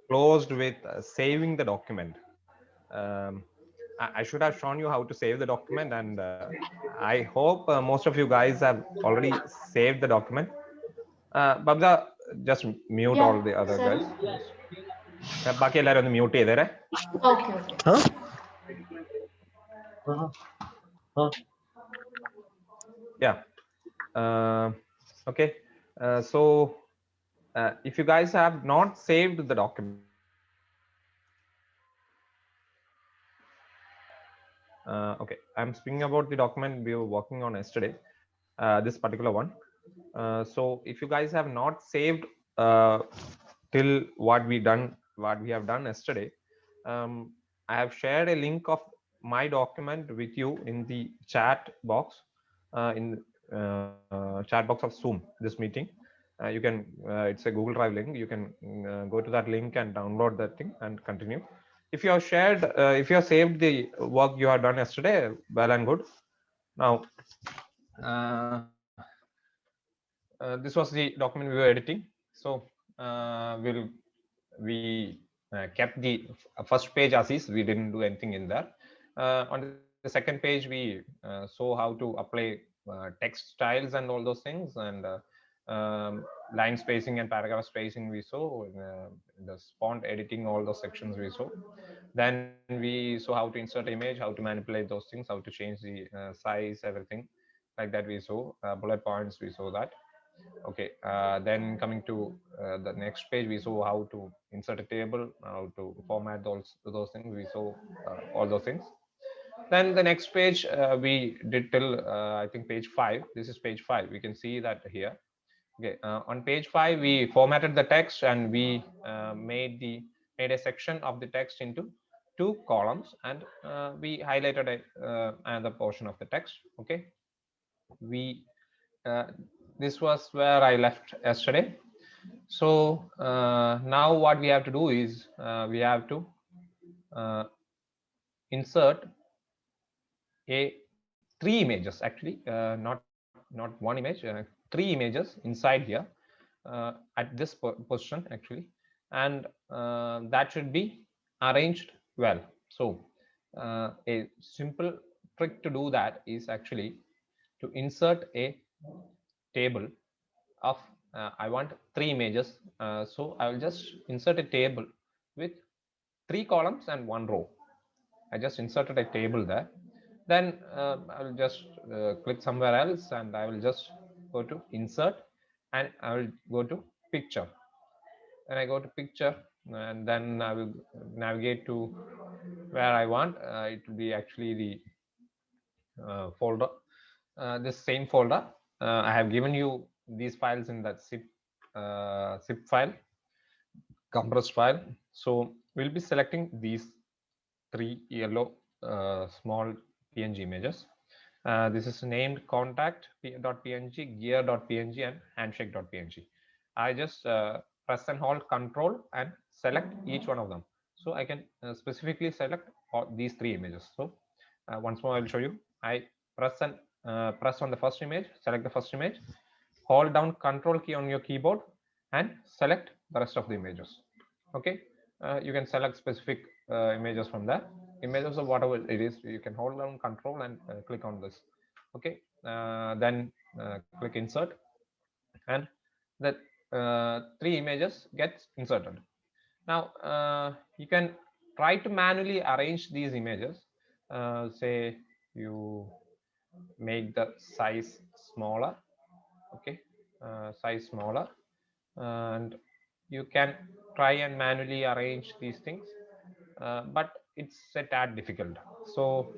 closed with saving the document. I should have shown you how to save the document, and I hope most of you guys have already saved the document. Babda, just mute all Yeah, the other guys. sir. ബാക്കി എല്ലാവരും ഒന്ന് mute ചെയ്തേരെ. Okay, okay. Huh? Huh? Yeah. Okay. So if you guys have not saved the document, okay, I'm speaking about the document we were working on yesterday, this particular one. So if you guys have not saved till what we have done yesterday, I have shared a link of my document with you in the chat box, in chat box of Zoom, this meeting. You can it's a Google Drive link. You can go to that link and download that thing and continue. If you have shared, if you have saved the work you have done yesterday, well and good. Now uh, this was the document we were editing. So we kept the first page as is. We didn't do anything in there. On the second page, we saw how to apply text styles and all those things, and line spacing and paragraph spacing we saw, the font editing, all those sections we saw. Then we saw how to insert image, how to manipulate those things, how to change the size, everything like that we saw. Bullet points, we saw that. Okay, then coming to the next page, we saw how to insert a table, how to format those things. We saw all those things. Then the next page we did till I think page 5. This is page 5. We can see that here. Okay, on page 5 we formatted the text, and we made a section of the text into 2 columns, and we highlighted another portion of the text. Okay, we this was where I left yesterday. So now what we have to do is we have to insert a 3 images, actually, not one image, 3 images inside here, at this position actually, and that should be arranged well. So a simple trick to do that is actually to insert a table of I want 3 images. So I will just insert a table with 3 columns and 1 row. I just inserted a table there. Then I will just click somewhere else, and I will just go to insert, and I will go to picture. Then I go to picture, and then I will navigate to where I want. It will be actually the folder, this same folder. I have given you these files in that zip file, compressed file. So we'll be selecting these 3 yellow small PNG images. This is named contact.png, gear.png, and handshake.png. I just press and hold Control and select each one of them. So I can specifically select all these 3 images. So once more I will show you. I press on the first image, select the first image, hold down Control key on your keyboard, and select the rest of the images. Okay, you can select specific images from there. Images of whatever it is, you can hold down Control and click on this. Okay, then click insert, and the 3 images gets inserted. Now you can try to manually arrange these images. Say you make the size smaller. Okay, size smaller, and you can try and manually arrange these things, but it's a tad difficult. So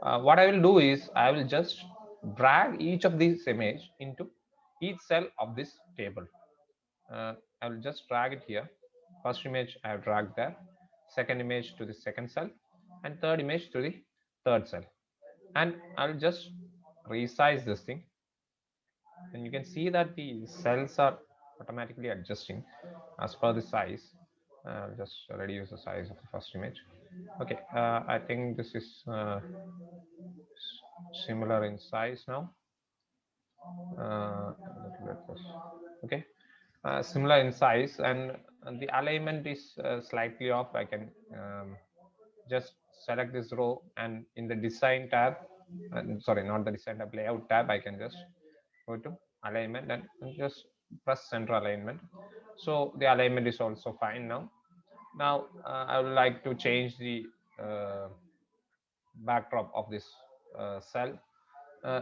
what I will do is I will just drag each of these image into each cell of this table. I will just drag it here. First image I have dragged there, second image to the second cell, and third image to the third cell, and I'll just resize this thing, and you can see that the cells are automatically adjusting as per the size. I'll just reduce the size of the first image. Okay, I think this is similar in size now. Okay, similar in size, and the alignment is slightly off. I can just select this row, and in the design tab, sorry, not the design tab, layout tab, I can just go to alignment and just press center alignment. So the alignment is also fine now. Now I would like to change the uh, backdrop of this cell.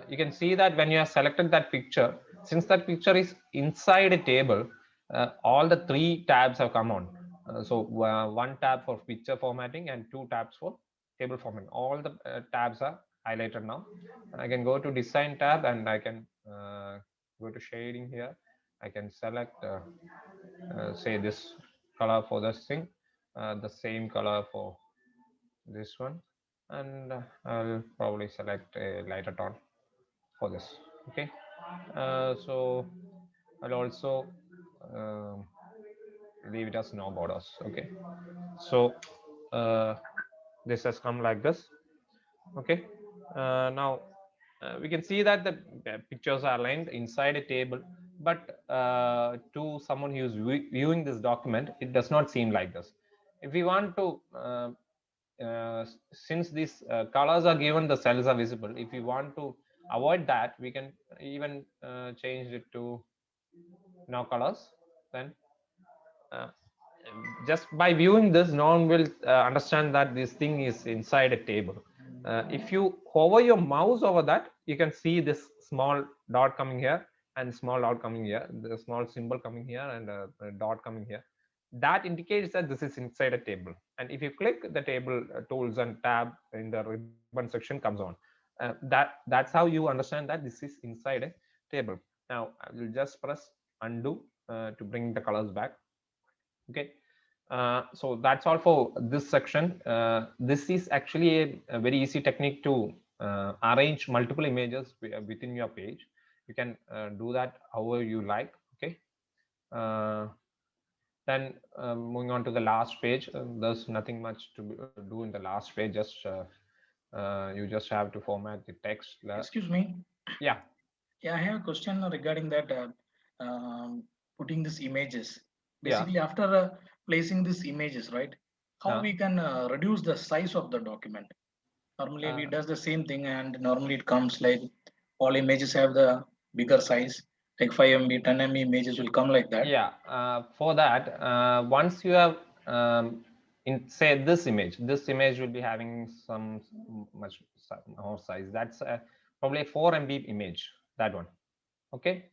You can see that when you have selected that picture, since that picture is inside a table, all the three tabs have come on. One tab for picture formatting and two tabs for table formatting. All the tabs are highlighted now. I can go to design tab, and I can go to shading here. I can select say this color for this thing, the same color for this one, and I'll probably select a lighter tone for this. Okay, so I'll also um, leave it as no borders. Okay, so uh, this has come like this. Okay, now we can see that the pictures are aligned inside a table, but to someone who is viewing this document, it does not seem like this. If we want to since these colors are given, the cells are visible. If we want to avoid that, we can even change it to no colors. Then uh, just by viewing this, no one will understand that this thing is inside a table. If you hover your mouse over that, you can see this small dot coming here and small dot coming here, the small symbol coming here, and a dot coming here. That indicates that this is inside a table. And if you click the table tools and tab in the ribbon section comes on. That's how you understand that this is inside a table. Now I will just press undo to bring the colors back. Okay, so that's all for this section. This is actually a very easy technique to arrange multiple images within your page. You can do that however you like. Okay, uh, then moving on to the last page, there's nothing much to do in the last page. Just you just have to format the text. Excuse me. Yeah, Yeah, I have a question regarding that putting these images. yeah. Basically, after placing these images, right? How uh, we can reduce the size of the document? Normally, we uh, does the same thing, and normally it comes like all images have the bigger size, like 5 MB, 10 MB images will come like that. yeah, for that, once you have in say this image will be having some much more size. That's probably a 4 MB image, that one. Okay,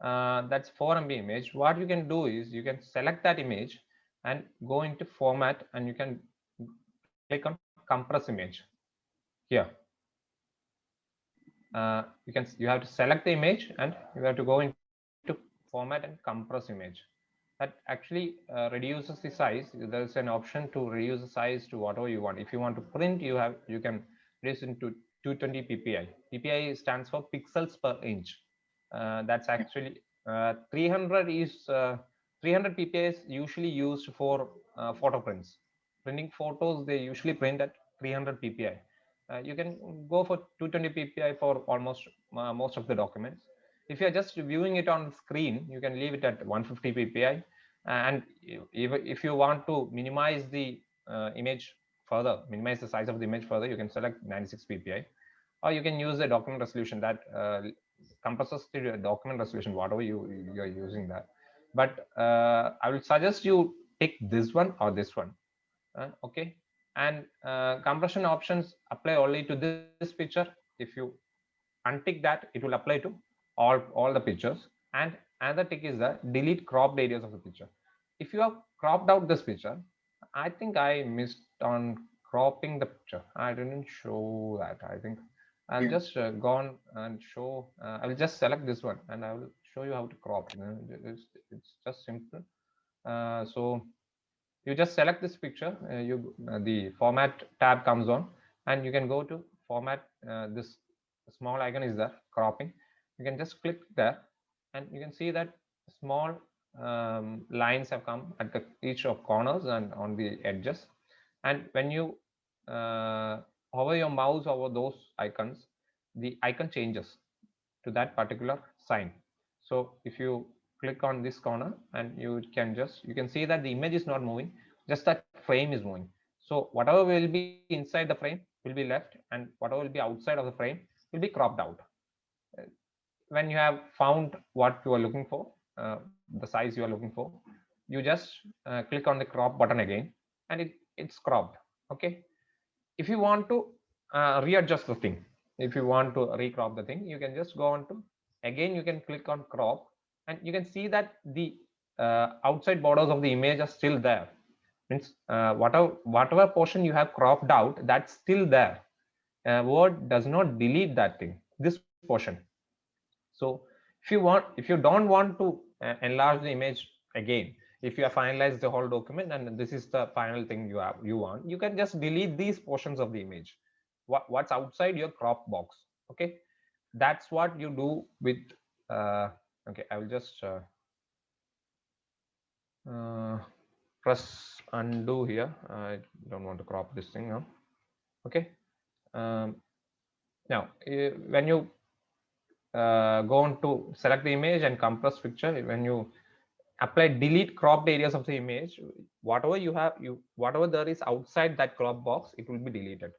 that's 4 MB image. What you can do is you can select that image and go into format, and you can click on compress image here. You have to select the image, and you have to go into format and compress image. That actually reduces the size. There's an option to reduce the size to whatever you want. If you want to print, you can reduce into 220 ppi. Ppi stands for pixels per inch. That's actually 300 is 300 ppi is usually used for photo prints. Printing photos, they usually print at 300 ppi. You can go for 220 ppi for almost most of the documents. If you're just viewing it on screen, you can leave it at 150 ppi. And if you want to minimize the image further, minimize the size of the image further, you can select 96 ppi, or you can use the document resolution that compresses the document resolution, whatever you're using that. But I will suggest you pick this one or this one. Okay, and compression options apply only to this picture. If you untick that, it will apply to all the pictures. And another tick is the delete cropped areas of the picture. If you have cropped out this picture, I think I missed on cropping the picture. I didn't show that. I think I'll Yeah. just go on and show. I will just select this one, and I will show you how to crop. It's just simple. So you just select this picture, the format tab comes on, and you can go to format. This small icon is there, cropping. You can just click there, and you can see that small lines have come at each of corners and on the edges. And when you uh, hover your mouse over those icons, the icon changes to that particular sign. So if you click on this corner, and you can see that the image is not moving, just that frame is moving. So whatever will be inside the frame will be left, and whatever will be outside of the frame will be cropped out. When you have found what you are looking for, the size you are looking for, you just click on the crop button again, and it's cropped. Okay. If you want to readjust the thing, if you want to recrop the thing, you can just go on to, again you can click on crop, and you can see that the outside borders of the image are still there. Means whatever portion you have cropped out, that's still there. Word does not delete that thing, this portion. So if you don't want to enlarge the image again, if you have finalized the whole document and this is the final thing you want, you can just delete these portions of the image, what's outside your crop box. Okay, that's what you do with okay, I will just uh, press undo here. I don't want to crop this thing now. Okay. um, Now when you go on to select the image and compress picture, when you apply delete cropped areas of the image, whatever you have, whatever there is outside that crop box, it will be deleted.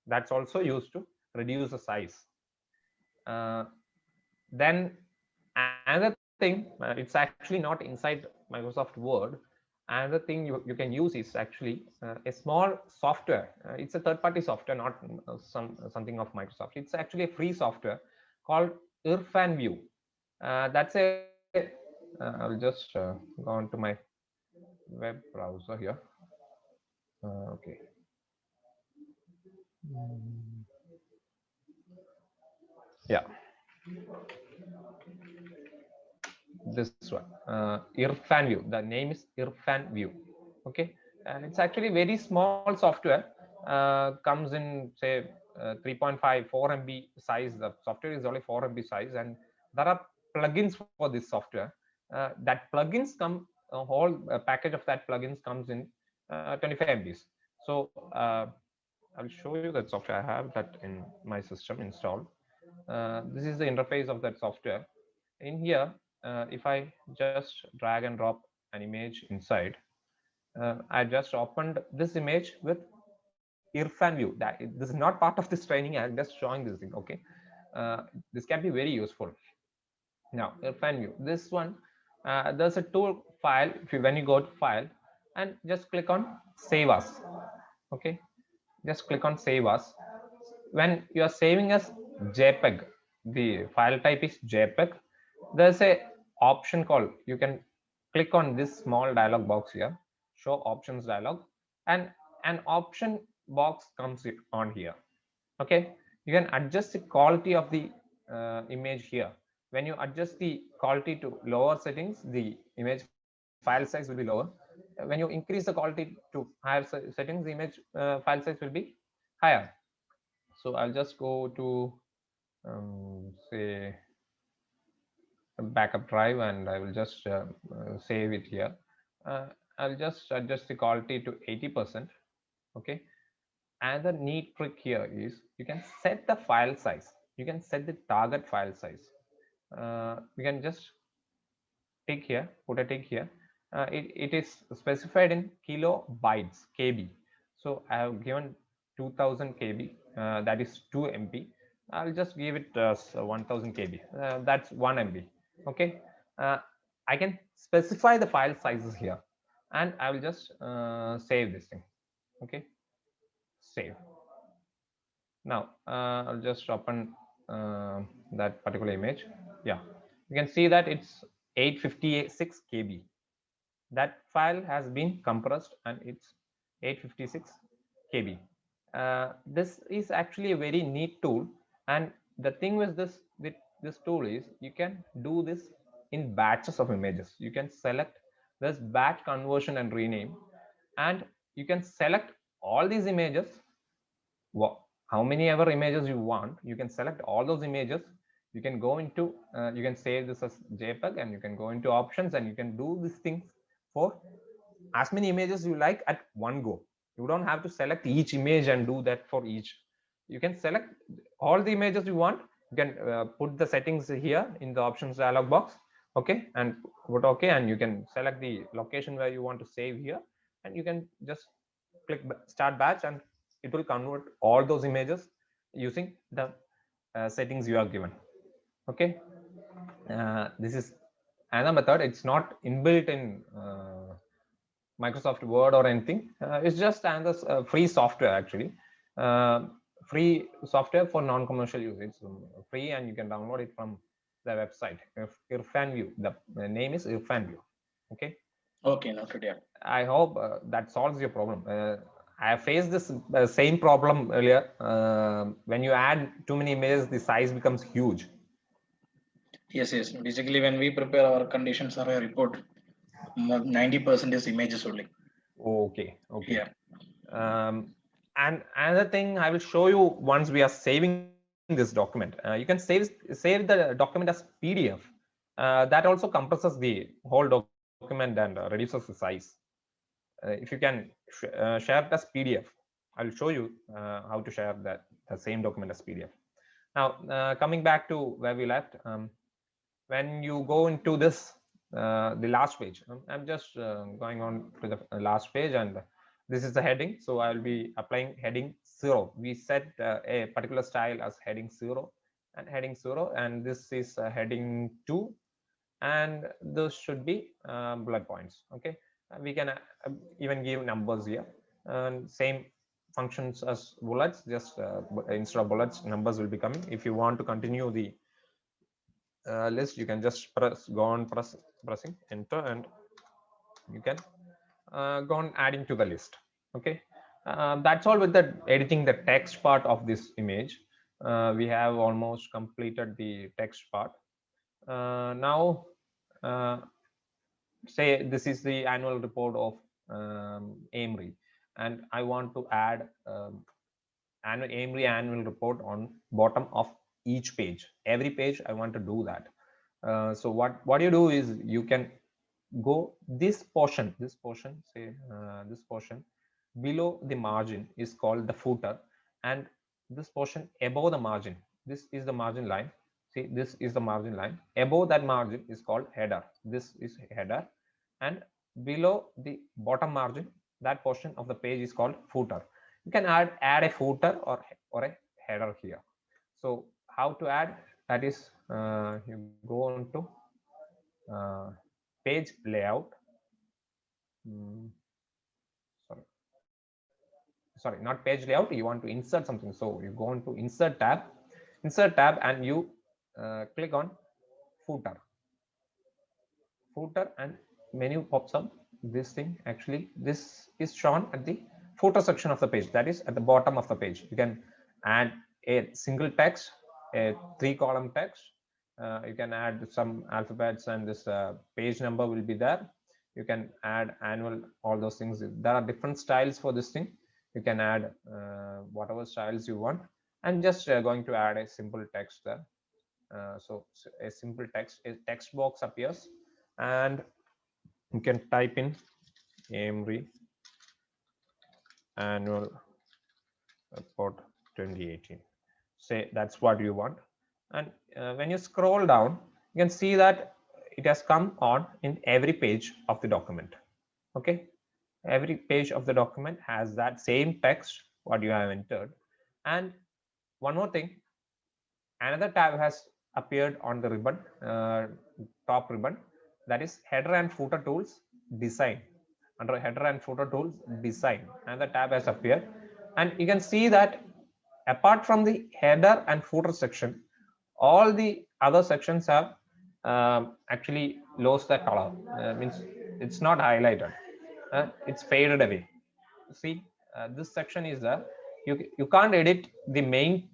That's also used to reduce the size. uh, then another thing, it's actually not inside Microsoft Word. Another thing you can use is actually a small software. It's a third party software, not something of Microsoft. It's actually a free software called Irfan View. That's a I'll just go on to my web browser here. Okay. Yeah, this one, Irfan View. The name is Irfan View. Okay, and it's actually very small software. Comes in say 3.5 4 MB size. The software is only 4 MB size, and there are plugins for this software. That plugins come, a whole package of that plugins comes in 25 MBs. So I'll show you that software. I have that in my system installed. This is the interface of that software. In here, if I just drag and drop an image inside, I just opened this image with Irfan View. This is not part of this training. I'm just showing this thing. Okay, this can be very useful. Now, Irfan View. This one, there's a tool file. If you when you go to file and just click on save as. Okay, just click on save as. When you are saving as JPEG, the file type is JPEG. There's a option called, you can click on this small dialog box here, show options dialog, and an option box comes on here. Okay, you can adjust the quality of the image here. When you adjust the quality to lower settings, the image file size will be lower. When you increase the quality to higher settings, the image file size will be higher. So I'll just go to say a backup drive, and I will just save it here. uh, I'll just adjust the quality to 80%. Okay, and the neat trick here is you can set the file size, you can set the target file size. You can just tick here, put a tick here. It is specified in kilobytes, KB. So I have given 2000 KB, that is 2 MB. I'll just give it 1000 KB, that's 1 MB. Okay, uh, I can specify the file sizes here, and I will just save this thing. Okay, save. Now I'll just open that particular image. Yeah, you can see that it's 856 KB. That file has been compressed and it's 856 KB. This is actually a very neat tool, and the thing with this tool is you can do this in batches of images. You can select this batch conversion and rename, and you can select all these images, how many ever images you want. You can select all those images. You can go into you can save this as JPEG, and you can go into options, and you can do these things for as many images you like at one go. You don't have to select each image and do that for each. You can select all the images you want. You can put the settings here in the options dialog box. Okay, and put OK, and you can select the location where you want to save here, and you can just click start batch, and it will convert all those images using the settings you are given. Okay, this is another method. It's not inbuilt in Microsoft Word or anything. It's just another free software actually. Uh, Free software for non-commercial use. It's free, and you can download it from the website. Irfan View. The name is Irfan View. Okay. Okay, noted. Yeah. I hope that solves your problem. I faced this same problem earlier. When you add too many images, the size becomes huge. Yes, yes. Basically, when we prepare our condition survey report, 90% is images only. Okay, okay. Yeah. Um, and another thing I will show you once we are saving this document. You can save the document as PDF. That also compresses the whole document and reduces the size. If you can share it as PDF, I'll show you how to share the same document as PDF. Now, coming back to where we left, when you go into this, the last page, I'm just going on to the last page, and this is the heading. So I'll be applying heading 0. We set a particular style as heading 0 and heading 0, and this is heading 2, and those should be bullet points. Okay, we can even give numbers here, and same functions as bullets, just instead of bullets, numbers will be coming. If you want to continue the list, you can just go on pressing enter, and you can go on adding to the list. Okay, that's all with the editing the text part of this image. We have almost completed the text part. Now, uh, say this is the annual report of Amory, and I want to add Amory annual report on bottom of each page. Every page I want to do that. So what you do is you can go this portion, say this portion below the margin is called the footer, and this portion above the margin, this is the margin line. See, this is the margin line. Above that margin is called header. This is header, and below the bottom margin, that portion of the page is called footer. You can add a footer or a header here. So how to add that is, you go on to uh, page layout. mm, Sorry, sorry, not page layout. You want to insert something, so you go on to insert tab, and you click on footer. And menu pops up. This thing, actually this is shown at the footer section of the page, that is at the bottom of the page. You can add a single text, a 3-column text. You can add some alphabets, and this page number will be there. You can add annual, all those things. There are different styles for this thing. You can add whatever styles you want, and just going to add a simple text there. So a simple a text box appears, and you can type in Amory annual report 2018. Say that's what you want, and when you scroll down, you can see that it has come on in every page of the document. Okay, every page of the document has that same text what you have entered. And one more thing, another tab has appeared on the ribbon, top ribbon, that is header and footer tools design. Under header and footer tools design, another tab has appeared, and you can see that apart from the header and footer section, all the other sections have actually lost the color. Means it's not highlighted, it's faded away. See, this section is there. You can't edit the main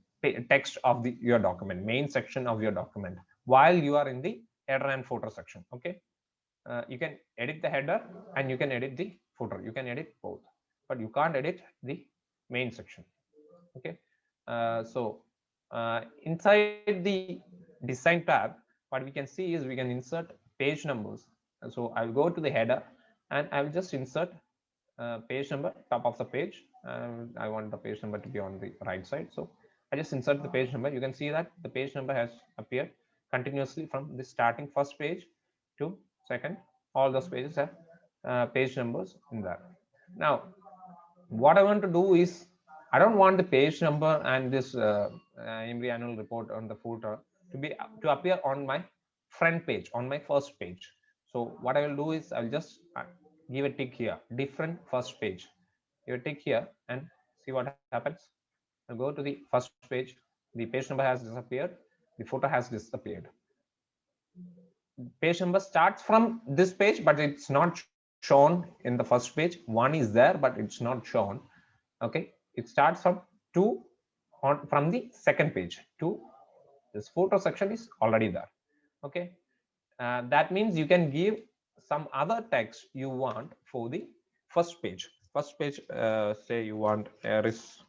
text of your document, main section of your document, while you are in the header and footer section. Okay, you can edit the header and you can edit the footer. You can edit both, but you can't edit the main section. Okay, inside the design tab, what we can see is we can insert page numbers. So I'll go to the header, and I will just insert page number top of the page. I want the page number to be on the right side, so I just insert the page number. You can see that the page number has appeared continuously from the starting first page to second. All those pages have page numbers in there. Now, what I want to do is, I don't want the page number and this AMD annual report on the footer to appear on my front page, on my first page. So what I will do is, I'll just give a tick here, different first page. You tick here and see what happens. I'll go to the first page. The page number has disappeared. The footer has disappeared. Page number starts from this page, but it's not shown in the first page. One is there, but it's not shown. Okay, it starts from 2 on from the second page to this photo section is already there. Okay, that means you can give some other text you want for the first page. First page, say you want Aris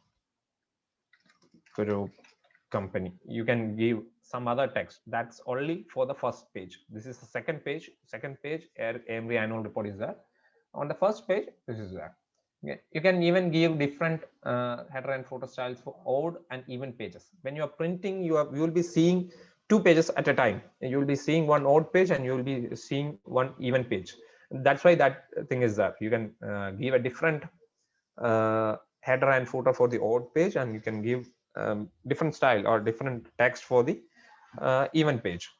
Group company, you can give some other text that's only for the first page. This is the second page. Second page, every annual report is there. On the first page, this is there. You can even give different header and footer styles for odd and even pages. When you are printing, you will be seeing two pages at a time. You will be seeing one odd page and you will be seeing one even page. That's why that thing is there. You can give a different header and footer for the odd page, and you can give different style or different text for the even page.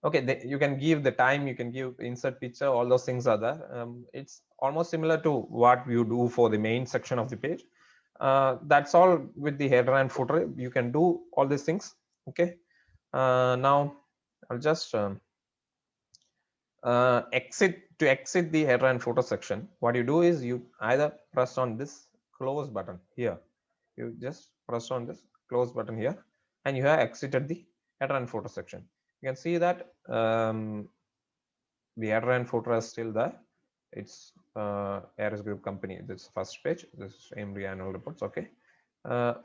Okay, you can give the time, you can give insert picture, all those things are there. It's almost similar to what you do for the main section of the page. That's all with the header and footer. You can do all these things. Okay, now I'll just exit the header and footer section. What you do is, you either press on this close button here. You just press on this close button here, and you have exited the header and footer section. You can see that the header and footer is still there. It's Aris Group company. This first page. This is AMD annual reports. Okay,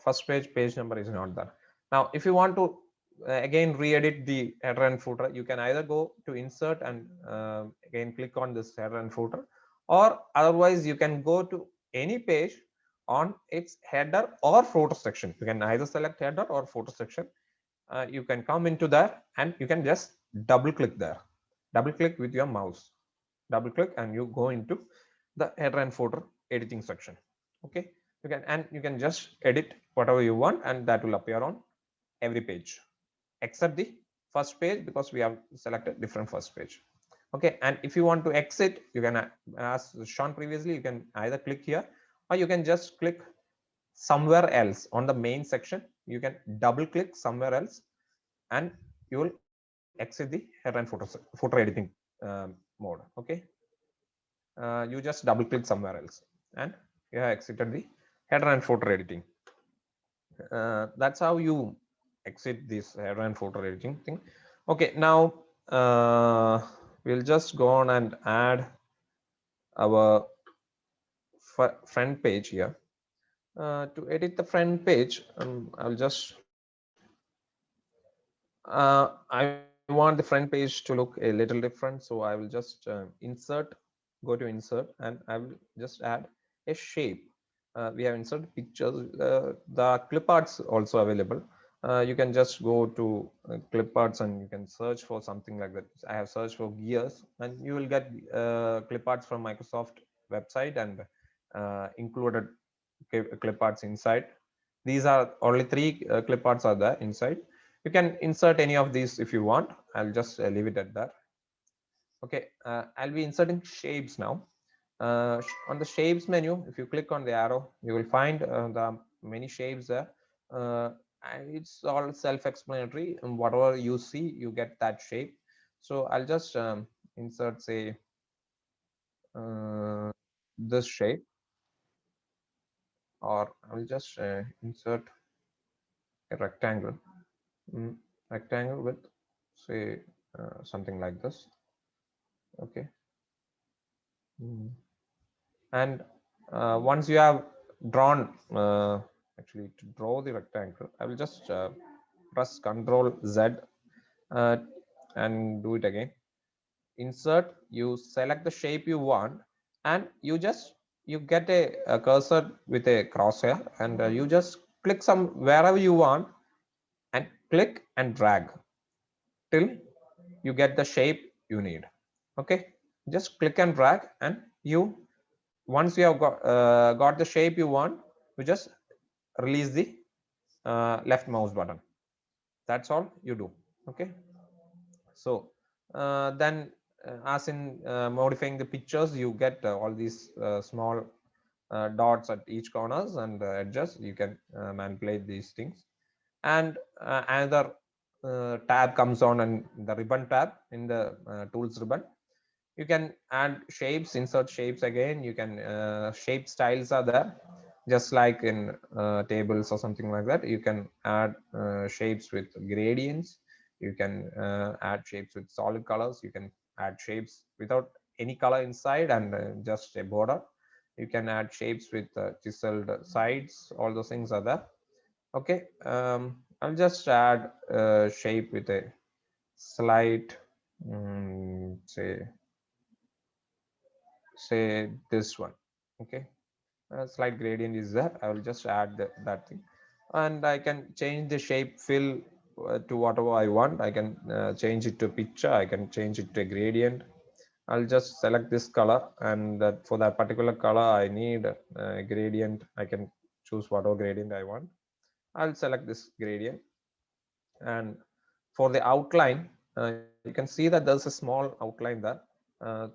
first page number is not there. Now, if you want to again re-edit the header and footer, you can either go to insert and again click on this header and footer, or otherwise you can go to any page on its header or footer section. You can either select header or footer section. You can come into there and you can just double click there. Double click with your mouse. Double click and you go into the header and footer editing section. Okay, you can just edit whatever you want, and that will appear on every page except the first page, because we have selected different first page. Okay, and if you want to exit, you can, as shown previously, you can either click here, or you can just click somewhere else on the main section. You can double click somewhere else and you will exit the header and footer editing mode. Okay, you just double click somewhere else and you have exited the header and footer editing. That's how you exit this header and footer editing thing. Okay, now we'll just go on and add our front page here. To edit the front page, I'll just I want the front page to look a little different, so I will just go to insert, and I will just add a shape. We have inserted pictures. The clip arts also available. You can just go to clip arts and you can search for something like that. I have searched for gears, and you will get clip arts from Microsoft website, and included clip arts inside. These are only three clip arts are there inside. You can insert any of these if you want. I'll just leave it at that. Okay, I'll be inserting shapes now. On the shapes menu, if you click on the arrow, you will find the many shapes there. And it's all self-explanatory, and whatever you see, you get that shape. So I'll just insert, say, this shape, or I'll just insert a rectangle. Rectangle with, say, something like this. Okay. And once you have drawn, actually, to draw the rectangle, I will just press Ctrl Z and do it again. Insert, you select the shape you want, and you get a cursor with a crosshair, and you just click some wherever you want and click and drag till you get the shape you need. Okay, just click and drag, and you, once you have got the shape you want, you just release the left mouse button. That's all you do. Okay, so then as in modifying the pictures, you get all these small dots at each corners and edges. You can manipulate these things. And another tab comes on, and the ribbon tab in the tools ribbon, you can add shapes, insert shapes again. You can shape styles are there, just like in tables or something like that. You can add shapes with gradients. You can add shapes with solid colors. You can add shapes without any color inside and just a border. You can add shapes with chiseled sides. All those things are there. Okay, I'll just add a shape with a slight say this one. Okay, a slight gradient is there. I will just add that thing, and I can change the shape fill to whatever I want. I can change it to picture. I can change it to a gradient. I'll just select this color, and that for that particular color I need a gradient. I can choose whatever gradient I want. I'll select this gradient. And for the outline, you can see that there's a small outline there.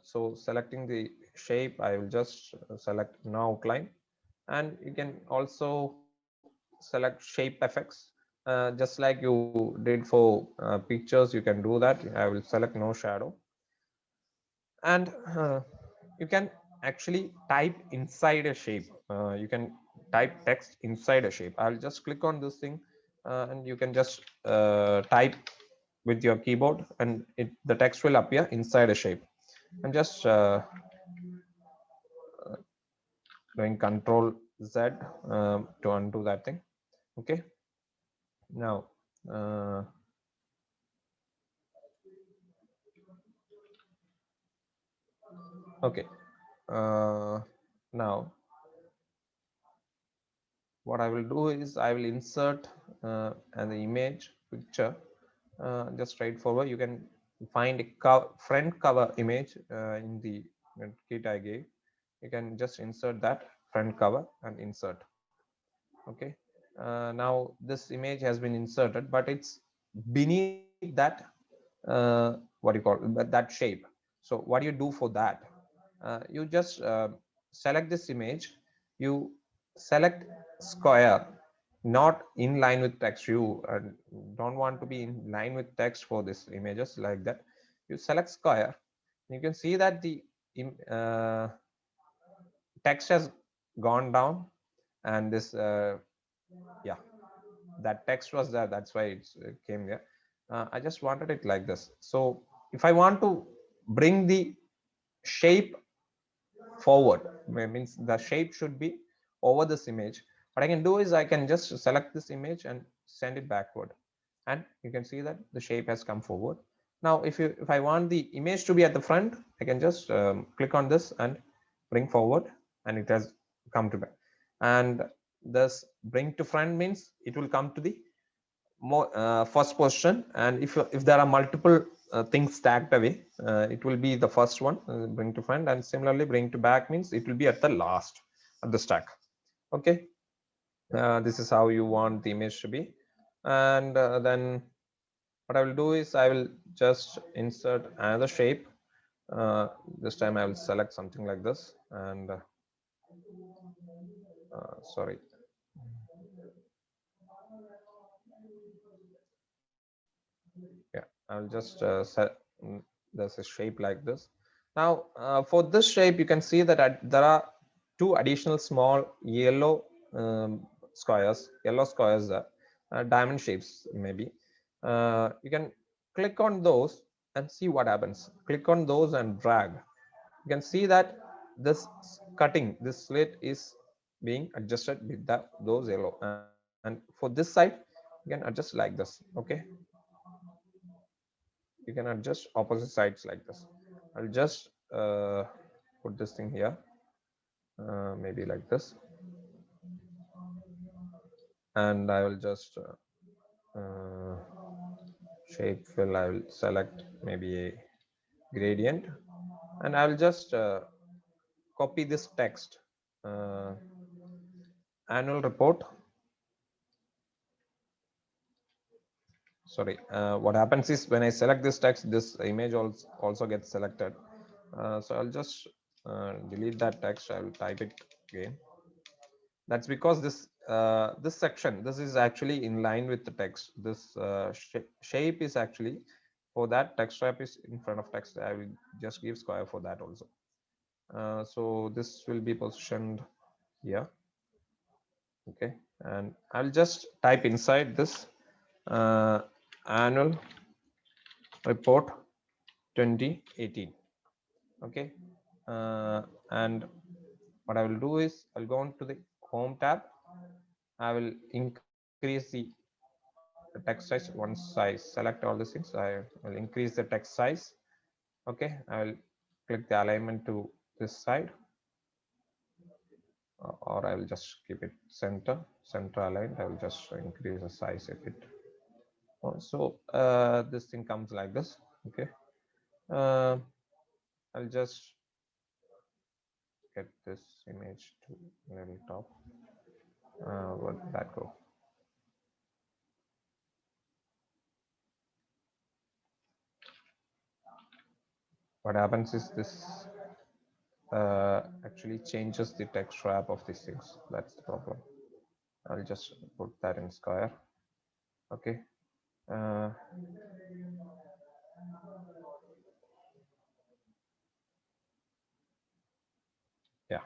So selecting the shape, I will just select no outline. And you can also select shape effects, just like you did for pictures. You can do that. I will select no shadow. And you can actually type inside a shape. You can type text inside a shape. I'll just click on this thing, and you can just type with your keyboard, and the text will appear inside a shape. I'm just doing Control Z to undo that thing. Okay, now okay, uh, now what I will do is I will insert an image picture, just straightforward. You can find a front cover image in the kit I gave. You can just insert that front cover and insert. Okay, now this image has been inserted, but it's beneath that what do you call that shape. So what do you do for that? You just select this image. You select square, not in line with text. You don't want to be in line with text for this images like that. You select square. You can see that the text has gone down, and this yeah, that text was there. That's why it came there. I just wanted it like this. So if I want to bring the shape forward, means the shape should be over this image. What I can do is I can just select this image and send it backward, and you can see that the shape has come forward. Now if I want the image to be at the front, I can just click on this and bring forward, and it has come to back. And this bring to front means it will come to the more first position. And if there are multiple things stacked away, it will be the first one, bring to front. And similarly, bring to back means it will be at the last at the stack. Okay, this is how you want the image to be. And then what I will do is I will just insert another shape. This time I will select something like this. And sorry, yeah, I'll just set there's a shape like this. Now for this shape, you can see that there are two additional small yellow squares, diamond shapes maybe. You can click on those and see what happens. Click on those and drag. You can see that this cutting, this slit is being adjusted with those yellow. And for this side, you can adjust like this. Okay, you can adjust opposite sides like this. I'll just put this thing here, maybe like this. And I will just shape fill. I will select maybe a gradient, and I'll just copy this text, uh, annual report. Sorry, what happens is when I select this text, this image also gets selected. So I'll just delete that text. I will type it again. That's because this section, this is actually in line with the text. This shape is actually for that, text wrap is in front of text. I will just give square for that also. So this will be positioned here. Okay, and I'll just type inside this annual report 2018. Okay, and what I will do is I'll go on to the home tab. I will increase the text size. Once I select all these things, I will increase the text size. Okay, I will click the alignment to this side, or I will just keep it center aligned. I will just increase the size a bit. So this thing comes like this. Okay, uh, I'll just get this image to little top. Where did that go? What happens is this actually changes the text wrap of these things. That's the problem. I'll just put that in square. Okay. Uh, yeah.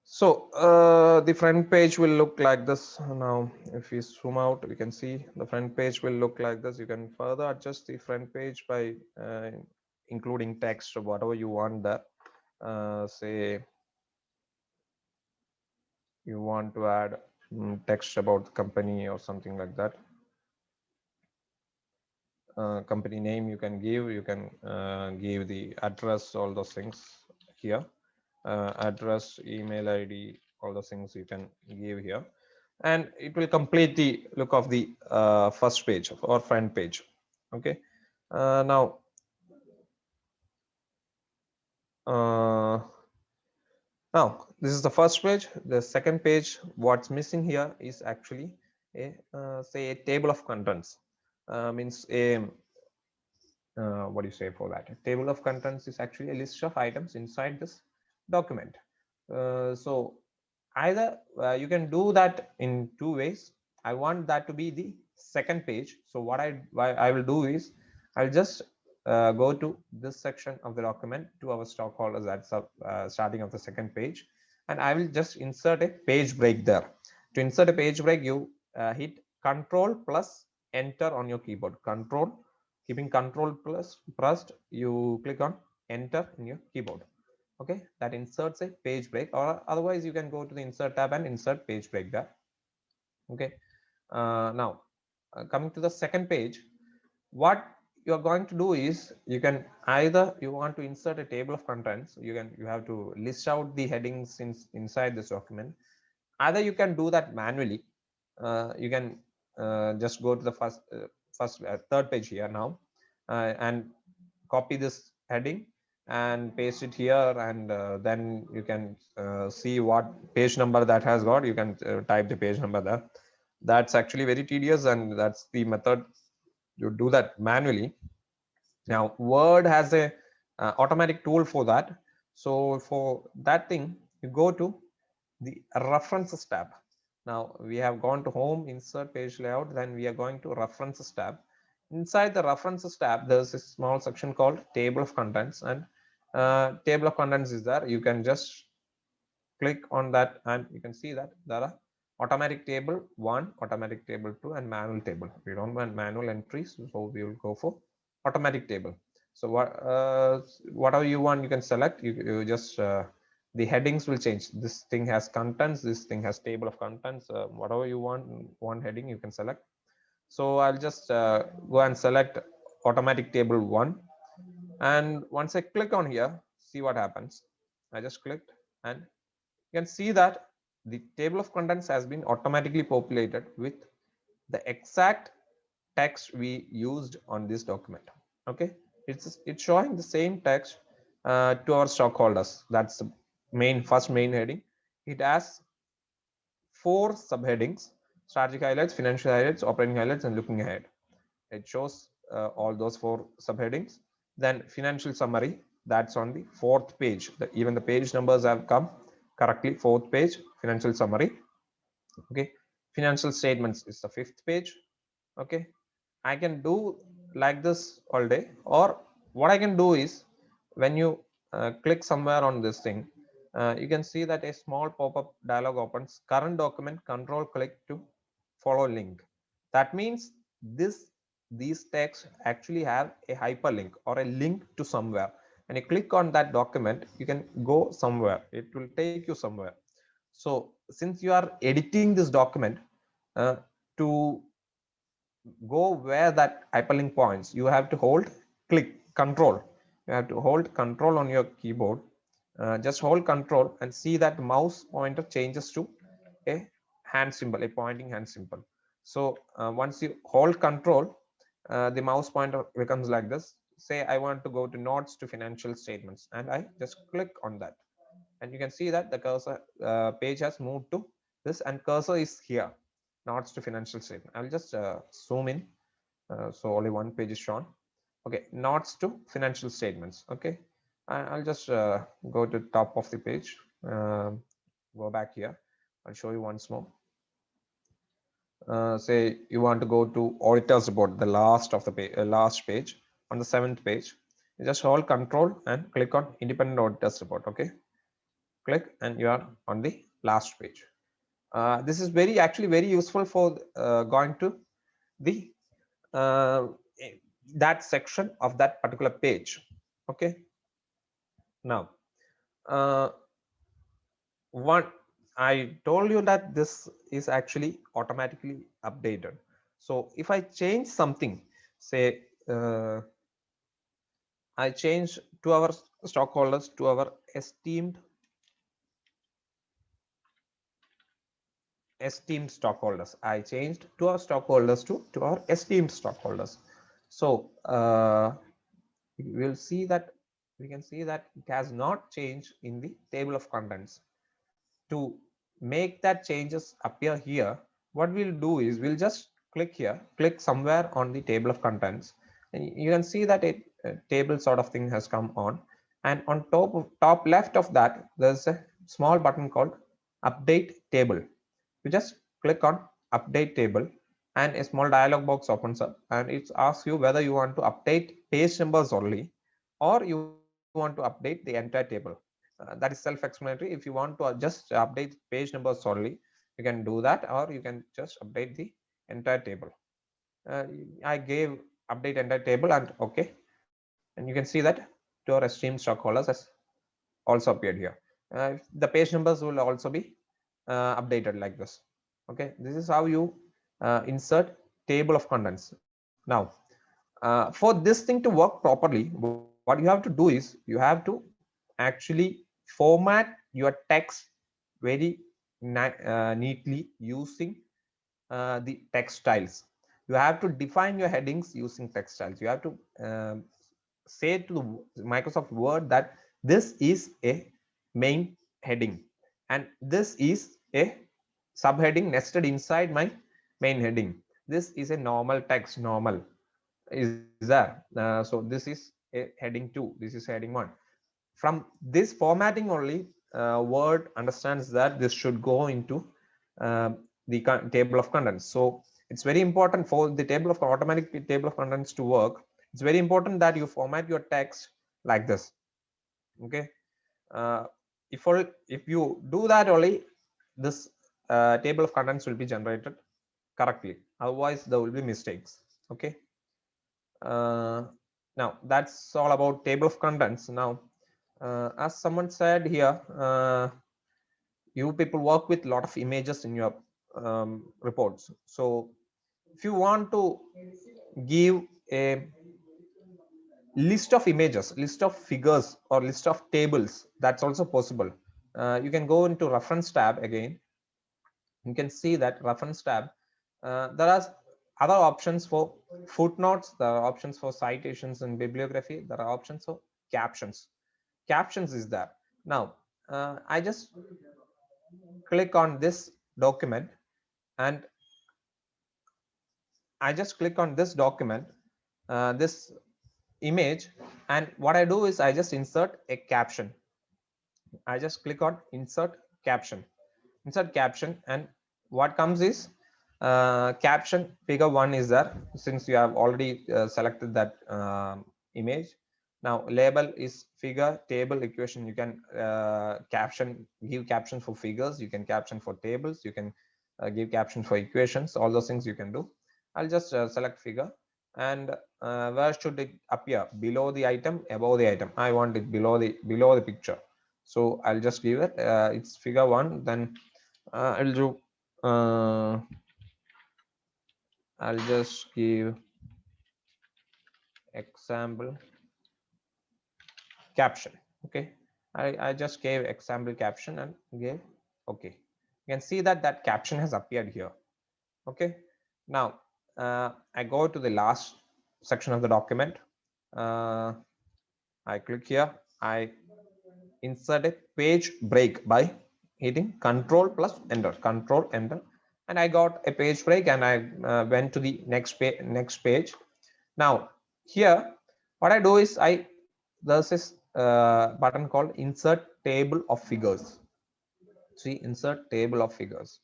So the front page will look like this. Now, if we zoom out, we can see the front page will look like this. You can further adjust the front page by including text or whatever you want there. Say you want to add text about the company or something like that. Company name you can give the address, all those things here. Address, email ID, all those things you can give here, and it will complete the look of the first page or front page. Okay, now uh, this is the first page. The second page, what's missing here is actually a say a table of contents. Means a what do you say for that? A table of contents is actually a list of items inside this document. So either you can do that in two ways. I want that to be the second page. So what I will do is I'll just go to this section of the document to our stockholders. That's starting of the second page, and I will just insert a page break there. To insert a page break, you hit Control plus Enter on your keyboard. Keeping Control plus pressed, you click on Enter in your keyboard. Okay, that inserts a page break, or otherwise you can go to the Insert tab and insert page break there. Okay, now coming to the second page, what you're going to do is you can either you want to insert a table of contents, you have to list out the headings inside this document. Either you can do that manually. You can just go to the third page here now, and copy this heading and paste it here, and then you can see what page number that has got. You can type the page number there. That's actually very tedious, and that's the method you do that manually. Now Word has a automatic tool for that. So for that thing, you go to the references tab. Now we have gone to home, insert page layout, then we are going to references tab. Inside the references tab, there's a small section called table of contents, and table of contents is there. You can just click on that and you can see that there are automatic table 1, automatic table 2, and manual table. We don't want manual entries, so we will go for automatic table. So whatever you want, you can select. You just the headings will change. This thing has contents, this thing has table of contents. Whatever you want, one heading you can select. So I'll just go and select automatic table 1, and once I click on here, see what happens. I just clicked, and you can see that the table of contents has been automatically populated with the exact text we used on this document. Okay, it's showing the same text to our stockholders. That's the first main heading. It has four subheadings: strategic highlights, financial highlights, operating highlights, and looking ahead. It shows all those four subheadings. Then financial summary, that's on the fourth page. Even the page numbers have come correctly. Fourth page, financial summary. Okay, financial statements is the fifth page. Okay, I can do like this all day, or what I can do is, when you click somewhere on this thing, you can see that a small pop-up dialog opens. Current document, control click to follow link. That means these texts actually have a hyperlink or a link to somewhere. When you click on that document, you can go somewhere. It will take you somewhere. So since you are editing this document, to go where that hyperlink points, you have to hold click control. You have to hold control on your keyboard. Just hold control and see that mouse pointer changes to a hand symbol, a pointing hand symbol. So once you hold control, the mouse pointer becomes like this. Say I want to go to notes to financial statements, and I just click on that, and you can see that the cursor page has moved to this, and cursor is here, notes to financial statement. I'll just zoom in, so only one page is shown. Okay, notes to financial statements. Okay, I'll just go to top of the page. Go back here. I'll show you once more. Say you want to go to auditor's report, the last of the page, last page. On the seventh page, you just hold control and click on independent auditor's report. Okay, click and you are on the last page. This is actually very useful for going to the uh, that section of that particular page. Okay, now uh, one, I told you that this is actually automatically updated. So if I change something, say I change to our stockholders, to our esteemed stockholders, I changed to our stockholders to our esteemed stockholders. So we'll see that, we can see that it has not changed in the table of contents. To make that changes appear here, what we'll do is we'll just click here, click somewhere on the table of contents, and you can see that a table sort of thing has come on, and on top left of that there's a small button called update table. You just click on update table, and a small dialog box opens up, and it asks you whether you want to update page numbers only, or you want to update the entire table. That is self-explanatory. If you want to just update page numbers only, you can do that, or you can just update the entire table. I gave update entire table and okay, and you can see that to our esteemed stockholders has also appeared here. The page numbers will also be updated like this. Okay, this is how you insert table of contents. Now for this thing to work properly, what you have to do is you have to actually format your text very neatly using the text styles. You have to define your headings using text styles. You have to say to the Microsoft Word that this is a main heading, and this is a subheading nested inside my main heading. This is a normal text, normal is there. So this is a heading 2, this is heading 1. From this formatting only, Word understands that this should go into the table of contents. So it's very important for the automatic table of contents to work. It's very important that you format your text like this. Okay, uh, if you do that only, this table of contents will be generated correctly. Otherwise, there will be mistakes. Okay. Uh, Now that's all about table of contents. Now, as someone said here, you people work with a lot of images in your reports. So if you want to give a list of images, list of figures, or list of tables, that's also possible. You can go into reference tab again. You can see that reference tab, there are other options for footnotes, there are options for citations and bibliography, there are options for captions. Captions is there. Now I just click on this document, and I just click on this document, this image, and what I do is I just insert a caption. I just click on insert caption, and what comes is caption figure 1 is there, since you have already selected that image. Now label is figure, table, equation. You can give caption for figures, you can caption for tables, you can give caption for equations, all those things you can do. I'll just select figure, and where should it appear? Below the item, above the item? I want it below the picture, so I'll just give it it's figure 1. Then I'll do I'll just give example caption. Okay, I just gave example caption and gave okay. You can see that that caption has appeared here. Okay, now I go to the last section of the document. I click here, I insert a page break by hitting control plus enter, control enter, and I got a page break, and I went to the next page. Now here what I do is there's this button called insert table of figures. See, insert table of figures.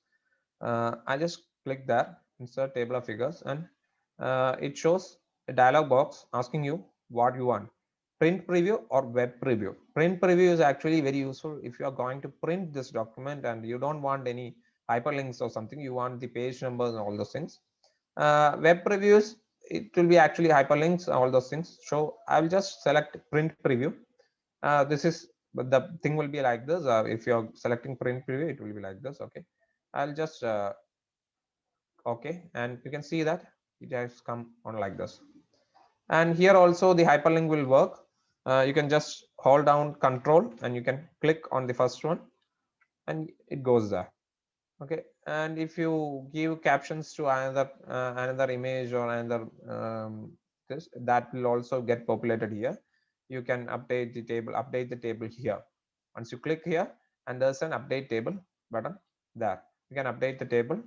I just click there, insert table of figures, and it shows a dialog box asking you what you want: print preview or web preview. Print preview is actually very useful if you are going to print this document and you don't want any hyperlinks or something, you want the page numbers and all those things. Web previews, it will be actually hyperlinks, all those things. So I will just select print preview. This is, but the thing will be like this. If you're selecting print preview, it will be like this. Okay, I'll just okay, and you can see that it has come on like this. And here also the hyperlink will work. You can just hold down control and you can click on the first one and it goes there. Okay, and if you give captions to another image or another this, that will also get populated here. You can update the table here. Once you click here, and there's an update table button there, you can update the table.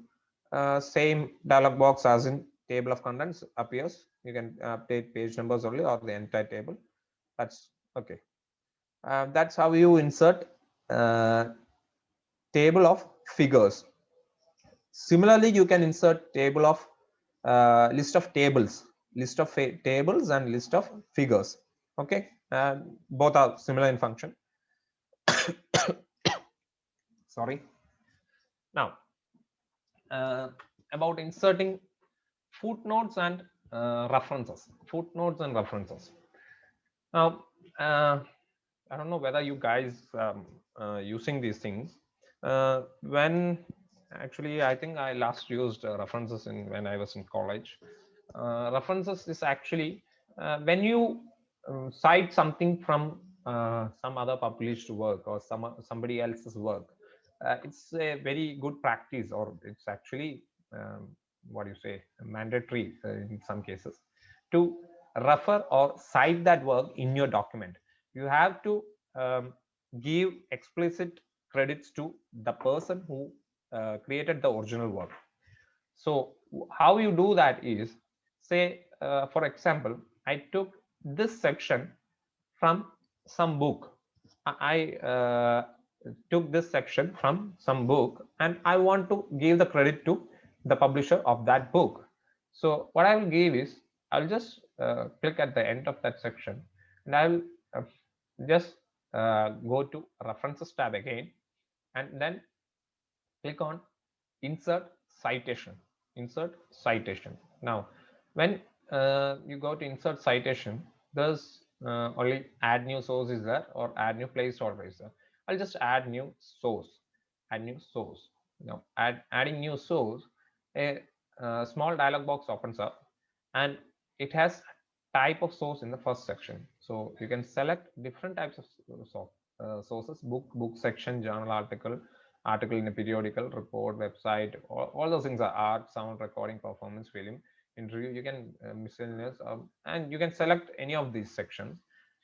Same dialog box as in table of contents appears. You can update page numbers only or the entire table. That's okay. That's how you insert table of figures. Similarly, you can insert table of list of tables, tables and list of figures. Okay, both are similar in function. Sorry. Now about inserting footnotes and references. Footnotes and references. Now I don't know whether you guys using these things. When actually I think I last used references in when I was in college. References is actually when you cite something from some other published work or somebody else's work. It's a very good practice, or it's actually what do you say, mandatory in some cases, to refer or cite that work in your document. You have to give explicit credits to the person who created the original work. So how you do that is, say for example, I took this section from some book. I took this section from some book and I want to give the credit to the publisher of that book. So what I will give is, I'll just click at the end of that section, and I'll just go to references tab again, and then click on insert citation. Insert citation. Now when you go to insert citation, there's only add new source is there, or add new place order is there. I'll just add new source. Add new source. Now adding new source, a small dialog box opens up, and it has type of source in the first section. So you can select different types of sources: book section, journal article in a periodical, report, website. All those things are art, sound, recording, performance, film. interview, you can miscellaneous, and you can select any of these sections.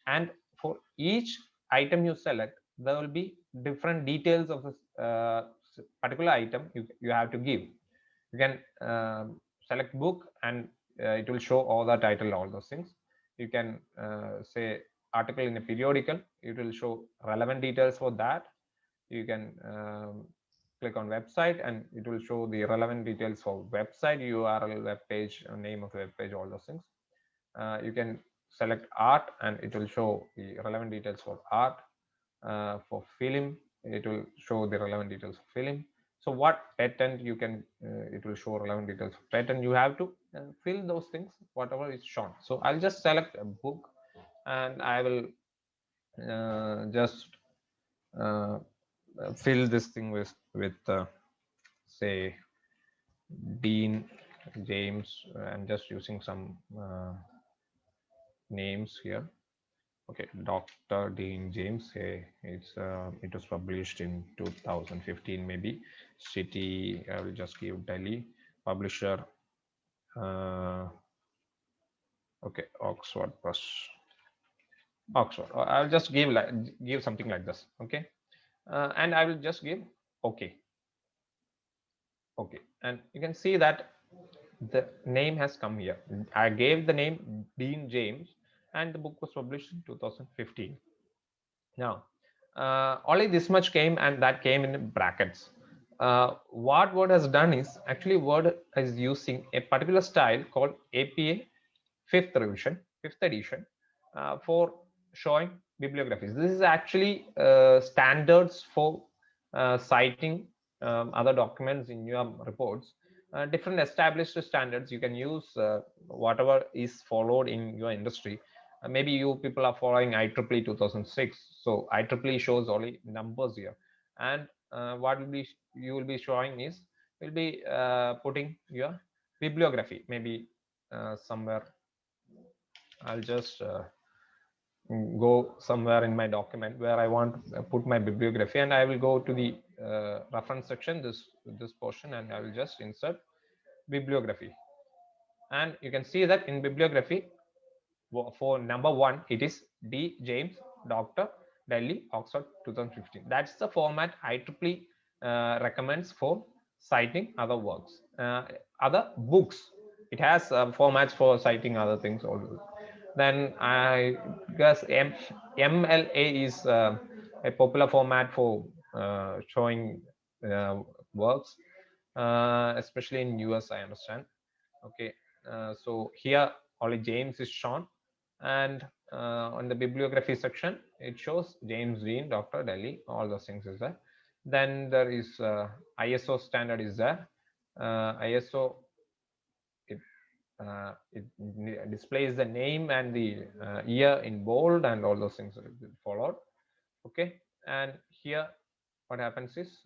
And for each item you select, there will be different details of this particular item you have to give. You can select book, and it will show all the title, all those things. You can say article in a periodical, it will show relevant details for that. You can click on website, and it will show the relevant details for website URL, web page, name of the web page, all those things. You can select art, and it will show the relevant details for art. For film, it will show the relevant details of film. So what patent, you can it will show relevant details of patent. You have to fill those things whatever is shown. So I'll just select a book, and I will just uh, fill this thing with say Dean James. I'm just using some names here. Okay, Dr. Dean James. Hey, it was published in 2015 maybe. City, I will just give Delhi. Publisher, uh, okay, Oxford Press. Oxford. I'll just give something like this. Okay, and I will just give okay. Okay, and you can see that the name has come here. I gave the name Dean James, and the book was published in 2015. Now, only this much came, and that came in brackets. What Word has done is, actually Word is using a particular style called APA fifth revision, fifth edition, for showing bibliographies. This is actually standards for citing other documents in your reports. Different established standards you can use, whatever is followed in your industry. Maybe you people are following IEEE 2006, so IEEE shows only numbers here, and what will be you will be showing is, will be putting your bibliography, maybe somewhere. I'll just go somewhere in my document where I want to put my bibliography, and I will go to the reference section, this portion, and I will just insert bibliography. And you can see that in bibliography, for number one, it is D James, Doctor, Delhi, Oxford 2015. That's the format IEEE recommends for citing other works, other books. It has formats for citing other things also. Then I guess MLA is a popular format for showing uh, works, especially in US, I understand. Okay, so here only James is shown, and on the bibliography section it shows James Dean, Dr. Delhi, all those things is there. Then there is ISO standard is there. ISO, it it displays the name and the year in bold, and all those things followed. Okay, and here what happens is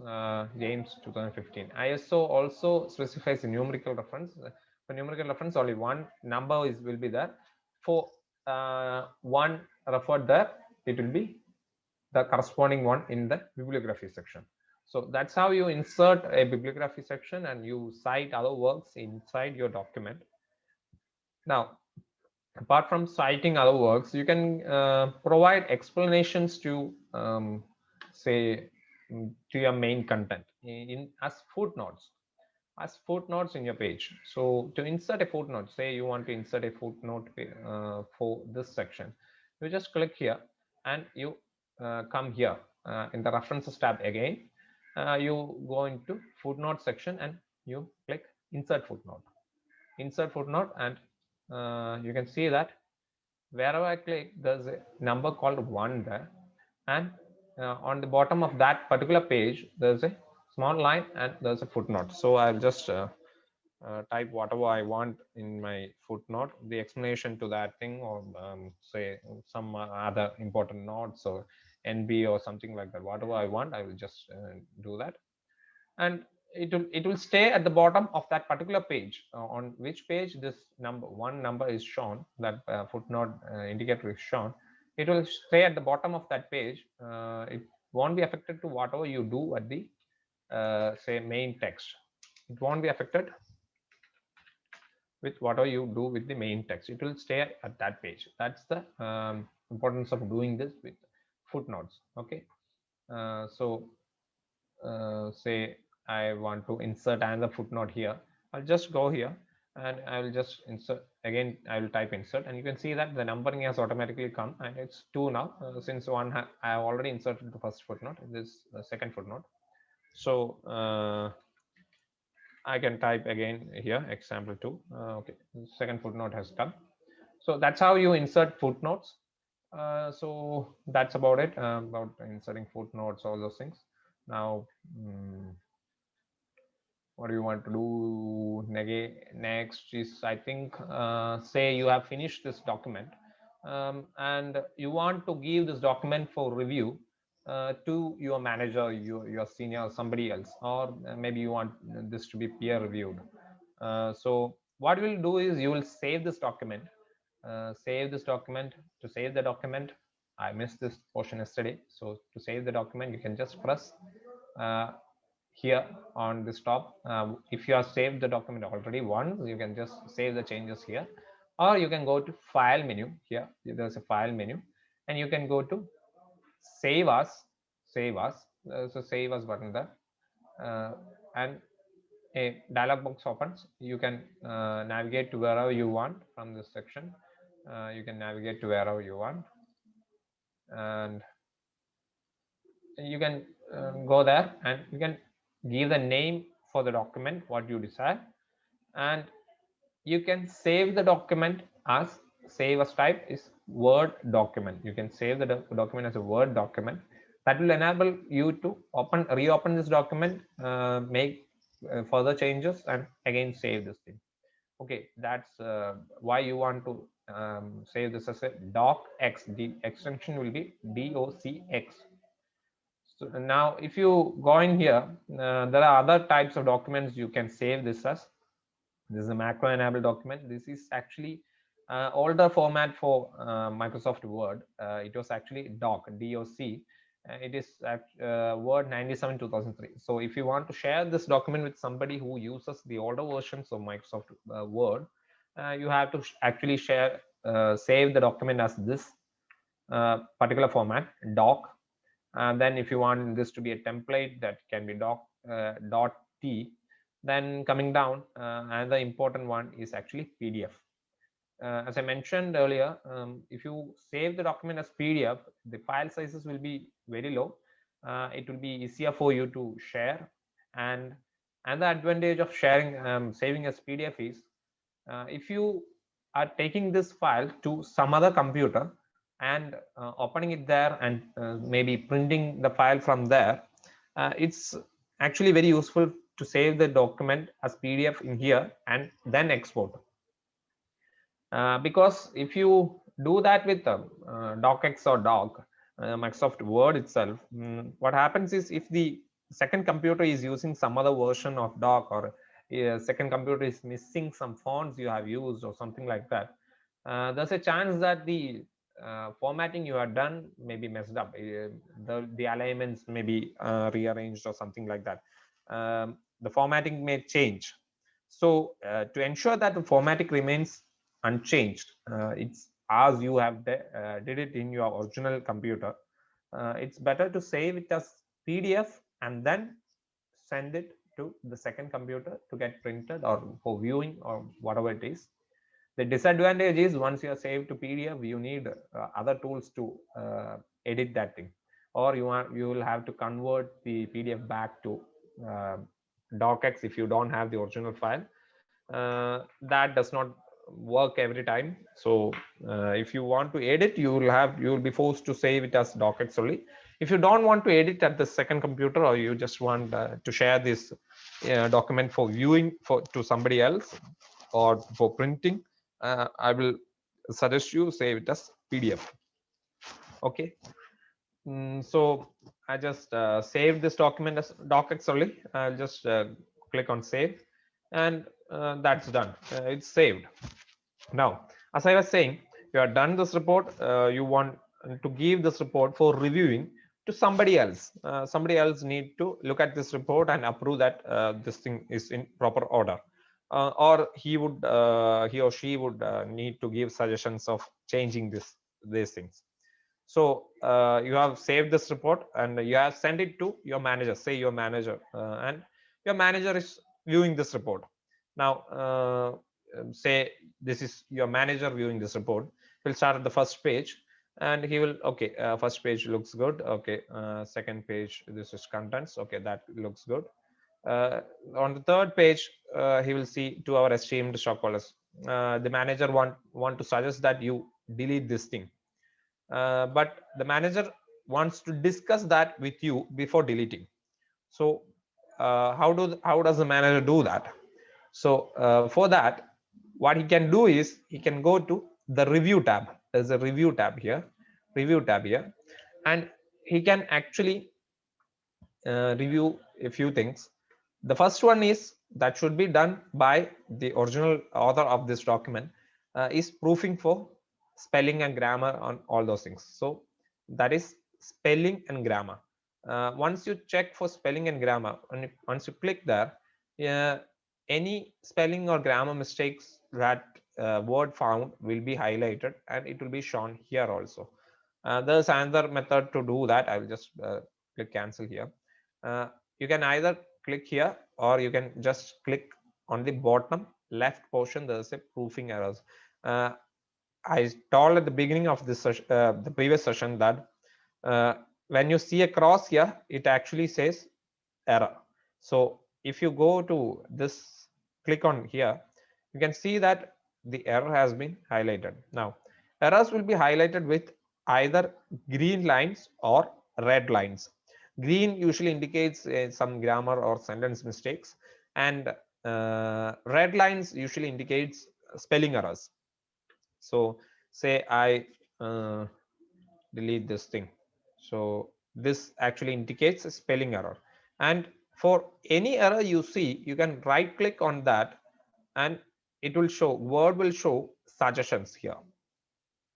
James 2015. ISO also specifies a numerical reference. For numerical reference, only one number will be there. For one referred there, it will be the corresponding one in the bibliography section. So that's how you insert a bibliography section, and you cite other works inside your document. Now, apart from citing other works, you can provide explanations to say to your main content in as footnotes, in your page. So to insert a footnote, say you want to insert a footnote for this section, you just click here, and you come here in the references tab again. You go into footnote section, and you click insert footnote, and you can see that wherever I click, there's a number called 1 there, and on the bottom of that particular page there's a small line, and there's a footnote. So I'll just type whatever I want in my footnote, the explanation to that thing, or say some other important notes, or NB or something like that. Whatever I want, I will just do that, and it will stay at the bottom of that particular page, on which page this number is shown, that footnote indicator is shown. It will stay at the bottom of that page. It won't be affected to whatever you do at the say main text. It won't be affected with whatever you do with the main text. It will stay at that page. That's the importance of doing this with footnotes. Okay. Say I want to insert another footnote here. I'll just go here and I will just insert again. I will type insert, and you can see that the numbering has automatically come, and it's 2 now, since I have already inserted the first footnote. This is the second footnote. So I can type again here example 2. Okay, second footnote has come. So that's how you insert footnotes. So that's about it, about inserting footnotes, all those things. Now what do you want to do next is, I think, say you have finished this document, and you want to give this document for review to your manager, your senior, or somebody else, or maybe you want this to be peer reviewed. So what you will do is you will save this document. To save the document, I missed this portion yesterday. So to save the document, you can just press uh, here on this top. If you have saved the document already once, you can just save the changes here, or you can go to file menu. Here there's a file menu, and you can go to save as. So save as button there, and a dialog box opens. You can navigate to wherever you want from this section. You can navigate to wherever you want, and you can go there, and you can give the name for the document what you desire, and you can save the document as, save as type is Word document. You can save the document as a Word document. That will enable you to reopen this document, make further changes, and again save this thing. Okay, that's why you want to save this as a docx. The extension will be docx. So now if you go in here, there are other types of documents you can save this as. This is a macro enabled document. This is actually older format for Microsoft Word. It was actually doc. It is Word 97 2003. So if you want to share this document with somebody who uses the older versions of Microsoft Word, you have to actually save the document as this particular format, doc. And then if you want this to be a template, that can be .t. Then coming down, another important one is actually PDF. As I mentioned earlier, if you save the document as PDF, the file sizes will be very low. It will be easier for you to share. And another advantage of saving as PDF is, if you are taking this file to some other computer and opening it there, and maybe printing the file from there, it's actually very useful to save the document as PDF in here and then export. Because if you do that with docx or doc, Microsoft Word itself, what happens is, if the second computer is using some other version of doc, or second computer is missing some fonts you have used or something like that, there's a chance that the formatting you have done may be messed up. The alignments may be rearranged or something like that. The formatting may change. So to ensure that the formatting remains unchanged, it's as you have did it in your original computer, it's better to save it as PDF and then send it to the second computer to get printed or for viewing or whatever it is. The disadvantage is, once you are saved to PDF, you need other tools to edit that thing, or you will have to convert the PDF back to uh, docx if you don't have the original file. That does not work every time. So if you want to edit, you will be forced to save it as docx only. If you don't want to edit at the second computer, or you just want to share this document for viewing to somebody else or for printing, I will suggest you save it as PDF. Okay. So I just saved this document as docx only. I'll just click on save, and that's done. It's saved. Now, as I was saying, you have done this report. You want to give this report for reviewing to somebody else. Somebody else need to look at this report and approve that this thing is in proper order. or he or she would need to give suggestions of changing these things. So you have saved this report and you have sent it to your manager, say your manager, and your manager is viewing this report. Now say this is your manager viewing this report. He'll start at the first page and he will, okay, first page looks good, okay, second page, this is contents, okay, that looks good. uh, on the third page, he will see, to our esteemed stockholders, the manager want to suggest that you delete this thing, but the manager wants to discuss that with you before deleting. So how does the manager do that? So for that, what he can do is he can go to the review tab. There's a review tab here, and he can actually review a few things. The first one is that should be done by the original author of this document, is proofing for spelling and grammar on all those things. So that is spelling and grammar. Once you check for spelling and grammar, and once you click there, uh, any spelling or grammar mistakes that word found will be highlighted and it will be shown here also. There's another method to do that. I will just click cancel here. uh, you can either click here or you can just click on the bottom left portion. There's a proofing errors. uh, I told at the beginning of this the previous session that uh, when you see a cross here, it actually says error. So if you go to this, click on here, you can see that the error has been highlighted. Now errors will be highlighted with either green lines or red lines. Green usually indicates some grammar or sentence mistakes, and red lines usually indicates spelling errors. So say I uh, delete this thing. So this actually indicates a spelling error. And for any error you see, you can right click on that and it will show, word will show suggestions here.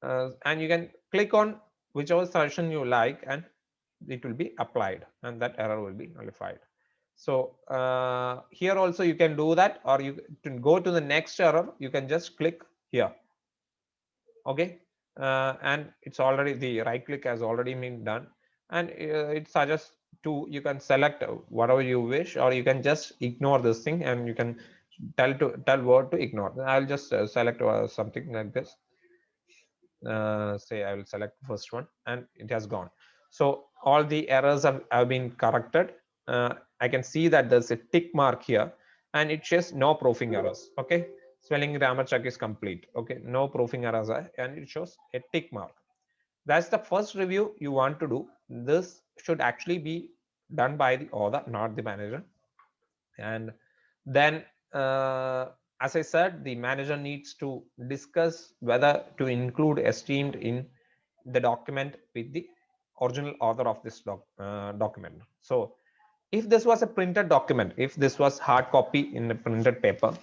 And you can click on whichever suggestion you like and it will be applied and that error will be nullified. So here also you can do that, or you to go to the next error, you can just click here. Okay, and it's already, the right click has already been done, and it suggests to, you can select whatever you wish, or you can just ignore this thing and you can tell word to ignore. I'll just select something like this. Say I will select the first one and it has gone. So all the errors have been corrected. I can see that there's a tick mark here and it says no proofing errors. Okay, spelling grammar check is complete. Okay, no proofing errors and it shows a tick mark. That's the first review you want to do. This should actually be done by the author, not the manager. And then as I said, the manager needs to discuss whether to include esteemed in the document with the original author of this document. So if this was a printed document, if this was hard copy in a printed paper,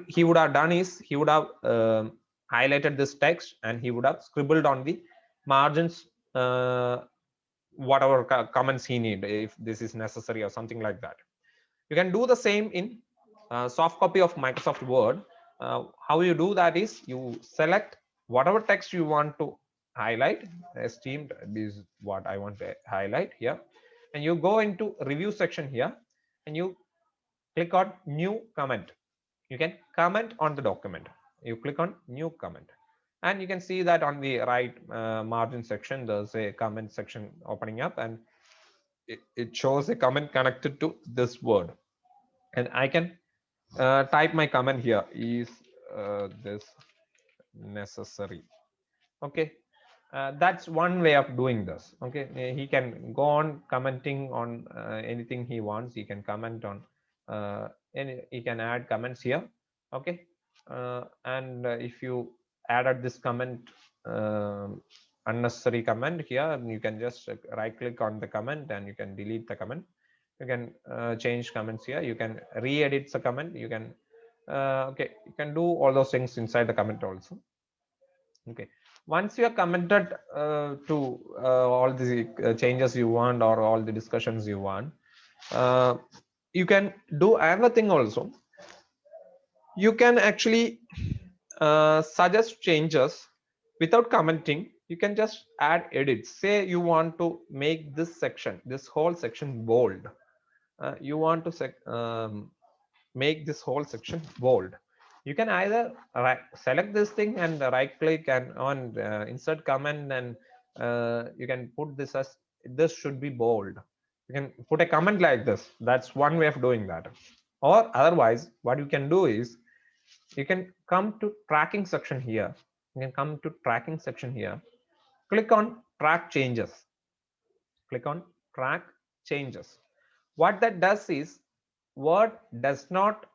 he would have done is he would have highlighted this text and he would have scribbled on the margins whatever comments he need, if this is necessary or something like that. You can do the same in soft copy of Microsoft Word. How you do that is you select whatever text you want to highlight. Esteemed is what I want to highlight here, and you go into review section here and you click on new comment. You can comment on the document. You click on new comment and you can see that on the right margin section there's a comment section opening up, and it shows a comment connected to this word, and I can type my comment here. Is this necessary? Okay, that's one way of doing this. Okay, he can go on commenting on anything he wants. He can comment on he can add comments here. Okay, and if you added this comment, unnecessary comment here, you can just right click on the comment and you can delete the comment. You can change comments here. You can re-edit the comment. You can okay, you can do all those things inside the comment also. Okay, once you have commented to all the changes you want or all the discussions you want, uh, you can do another thing also. you can actually suggest changes without commenting. You can just add edits. Say you want to make this section, this whole section bold. You want to make this whole section bold. You can either select this thing and right click and on insert comment, and you can put this as this should be bold. You can put a comment like this. That's one way of doing that. Or otherwise, what you can do is you can come to tracking section here. You can come to tracking section here. Click on track changes. Click on track changes. What that does is Word does not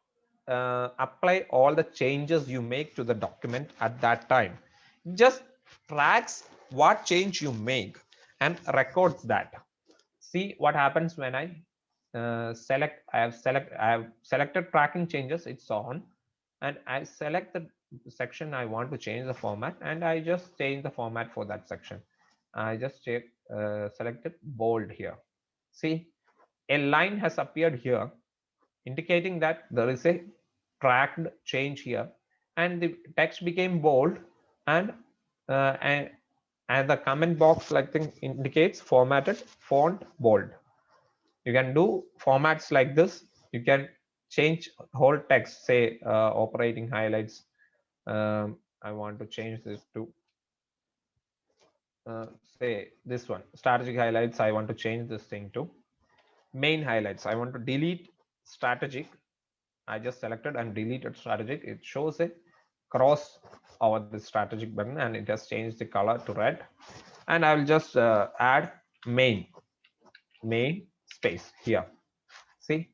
apply all the changes you make to the document at that time. It just tracks what change you make and records that. See what happens when I I have selected tracking changes. It's on, and I select the section I want to change the format, and I just change the format for that section. I just selected bold here. See, a line has appeared here indicating that there is a tracked change here, and the text became bold, and uh, and, and the comment box like thing indicates formatted font bold. You can do formats like this. You can change whole text, say operating highlights. I want to change this to say this one, strategic highlights. I want to change this thing to main highlights. I want to delete strategic. I just selected and deleted strategic. It shows a cross over the strategic button, and it has changed the color to red. And I will just add main space here. See,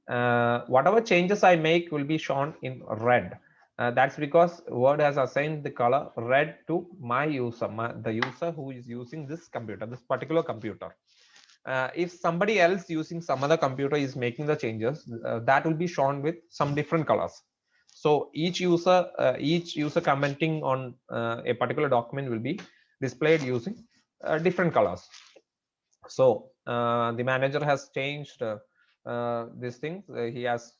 whatever changes I make will be shown in red. That's because Word has assigned the color red to my user, the user who is using this computer, this particular computer. If somebody else using some other computer is making the changes, that will be shown with some different colors. So each user commenting on a particular document will be displayed using different colors. So the manager has changed these things. He has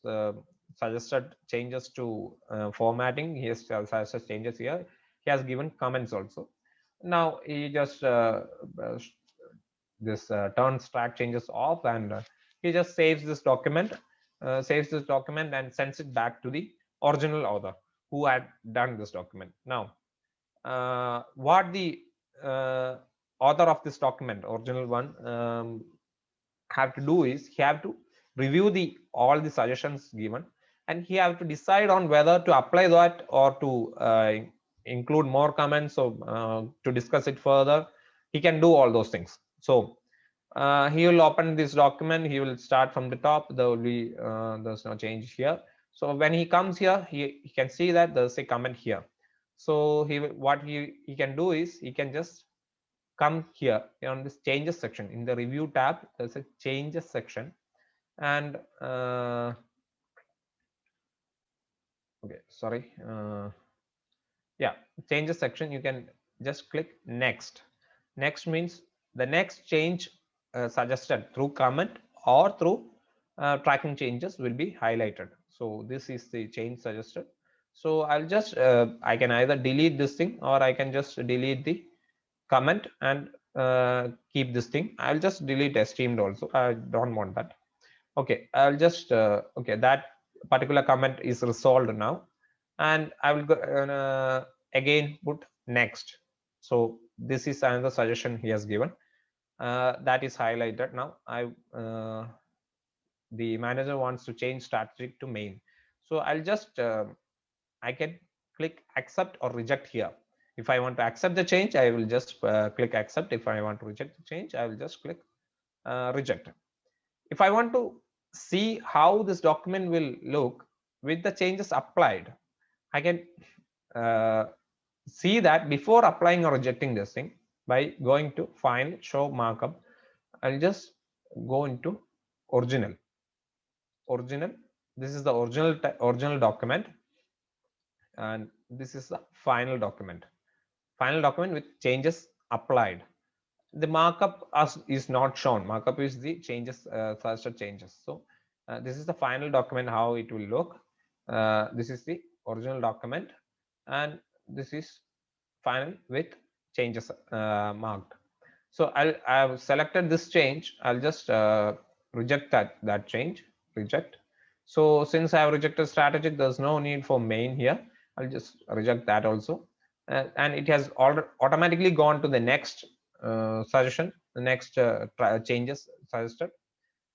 suggested changes to formatting. He has suggested changes here. He has given comments also. Now he just this turns track changes off, and he just saves this document and sends it back to the original author who had done this document. Now what the uh, author of this document, original one, have to do is he have to review the all the suggestions given, and he have to decide on whether to apply that or to include more comments, or to discuss it further. He can do all those things. So he will open this document. He will start from the top. There will be there's no change here. So when he comes here, he can see that there's a comment here. So what he can do is he can just come here on this changes section. In the review tab, there's a changes section, and okay, sorry, yeah, changes section. You can just click next. Next means the next change suggested through comment or through tracking changes will be highlighted. So this is the change suggested. So I'll just I can either delete this thing, or I can just delete the comment and keep this thing. I'll just delete esteemed also. I don't want that. Okay, I'll just okay, that particular comment is resolved now, and I will go again put next. So this is another suggestion he has given, that is highlighted now. The manager wants to change strategic to main. So I'll just I can click accept or reject here. If I want to accept the change, I will just click accept. If I want to reject the change, I will just click reject. If I want to see how this document will look with the changes applied, I can uh, see that before applying or rejecting this thing by going to find show markup. I'll just go into original. Original. This is the original document, and this is the final document. Final document with changes applied. The markup is not shown. Markup is the changes, suggested changes. So this is the final document, how it will look. This is the original document, and this is final with changes marked. So I have selected this change. I'll just reject that change. Reject. So since I have rejected strategic, there's no need for main here. I'll just reject that also, and it has automatically gone to the next suggestion, the next changes suggested,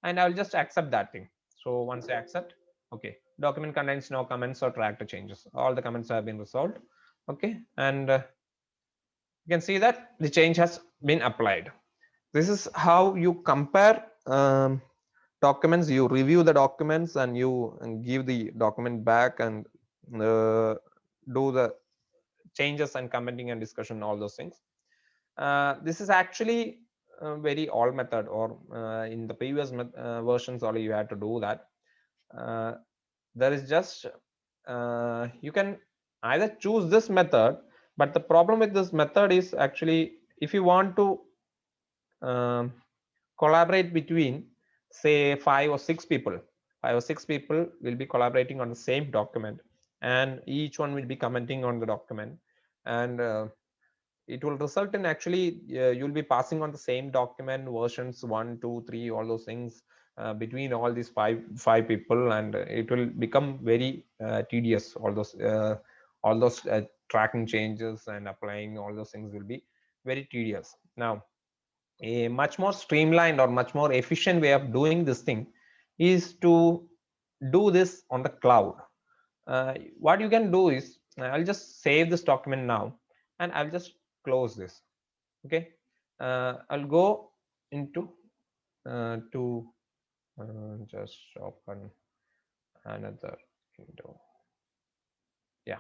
and I'll just accept that thing. So once I accept, okay, document contains no comments or tracked changes. All the comments have been resolved. Okay, and you can see that the change has been applied. This is how you compare documents. You review the documents and you give the document back and do the changes and commenting and discussion, all those things. This is actually a very old method, or in the previous versions only you had to do that. uh, there is just you can either choose this method, but the problem with this method is actually if you want to um, collaborate between say 5 or 6 people, 5 or 6 people will be collaborating on the same document, and each one will be commenting on the document, and it will result in actually you'll be passing on the same document versions 1 2 3, all those things between all these five people, and it will become very tedious. All those tracking changes and applying all those things will be very tedious. Now a much more streamlined or much more efficient way of doing this thing is to do this on the cloud. What you can do is I'll just save this document now, and I'll just close this. Okay, I'll go into to just open another window. Yeah,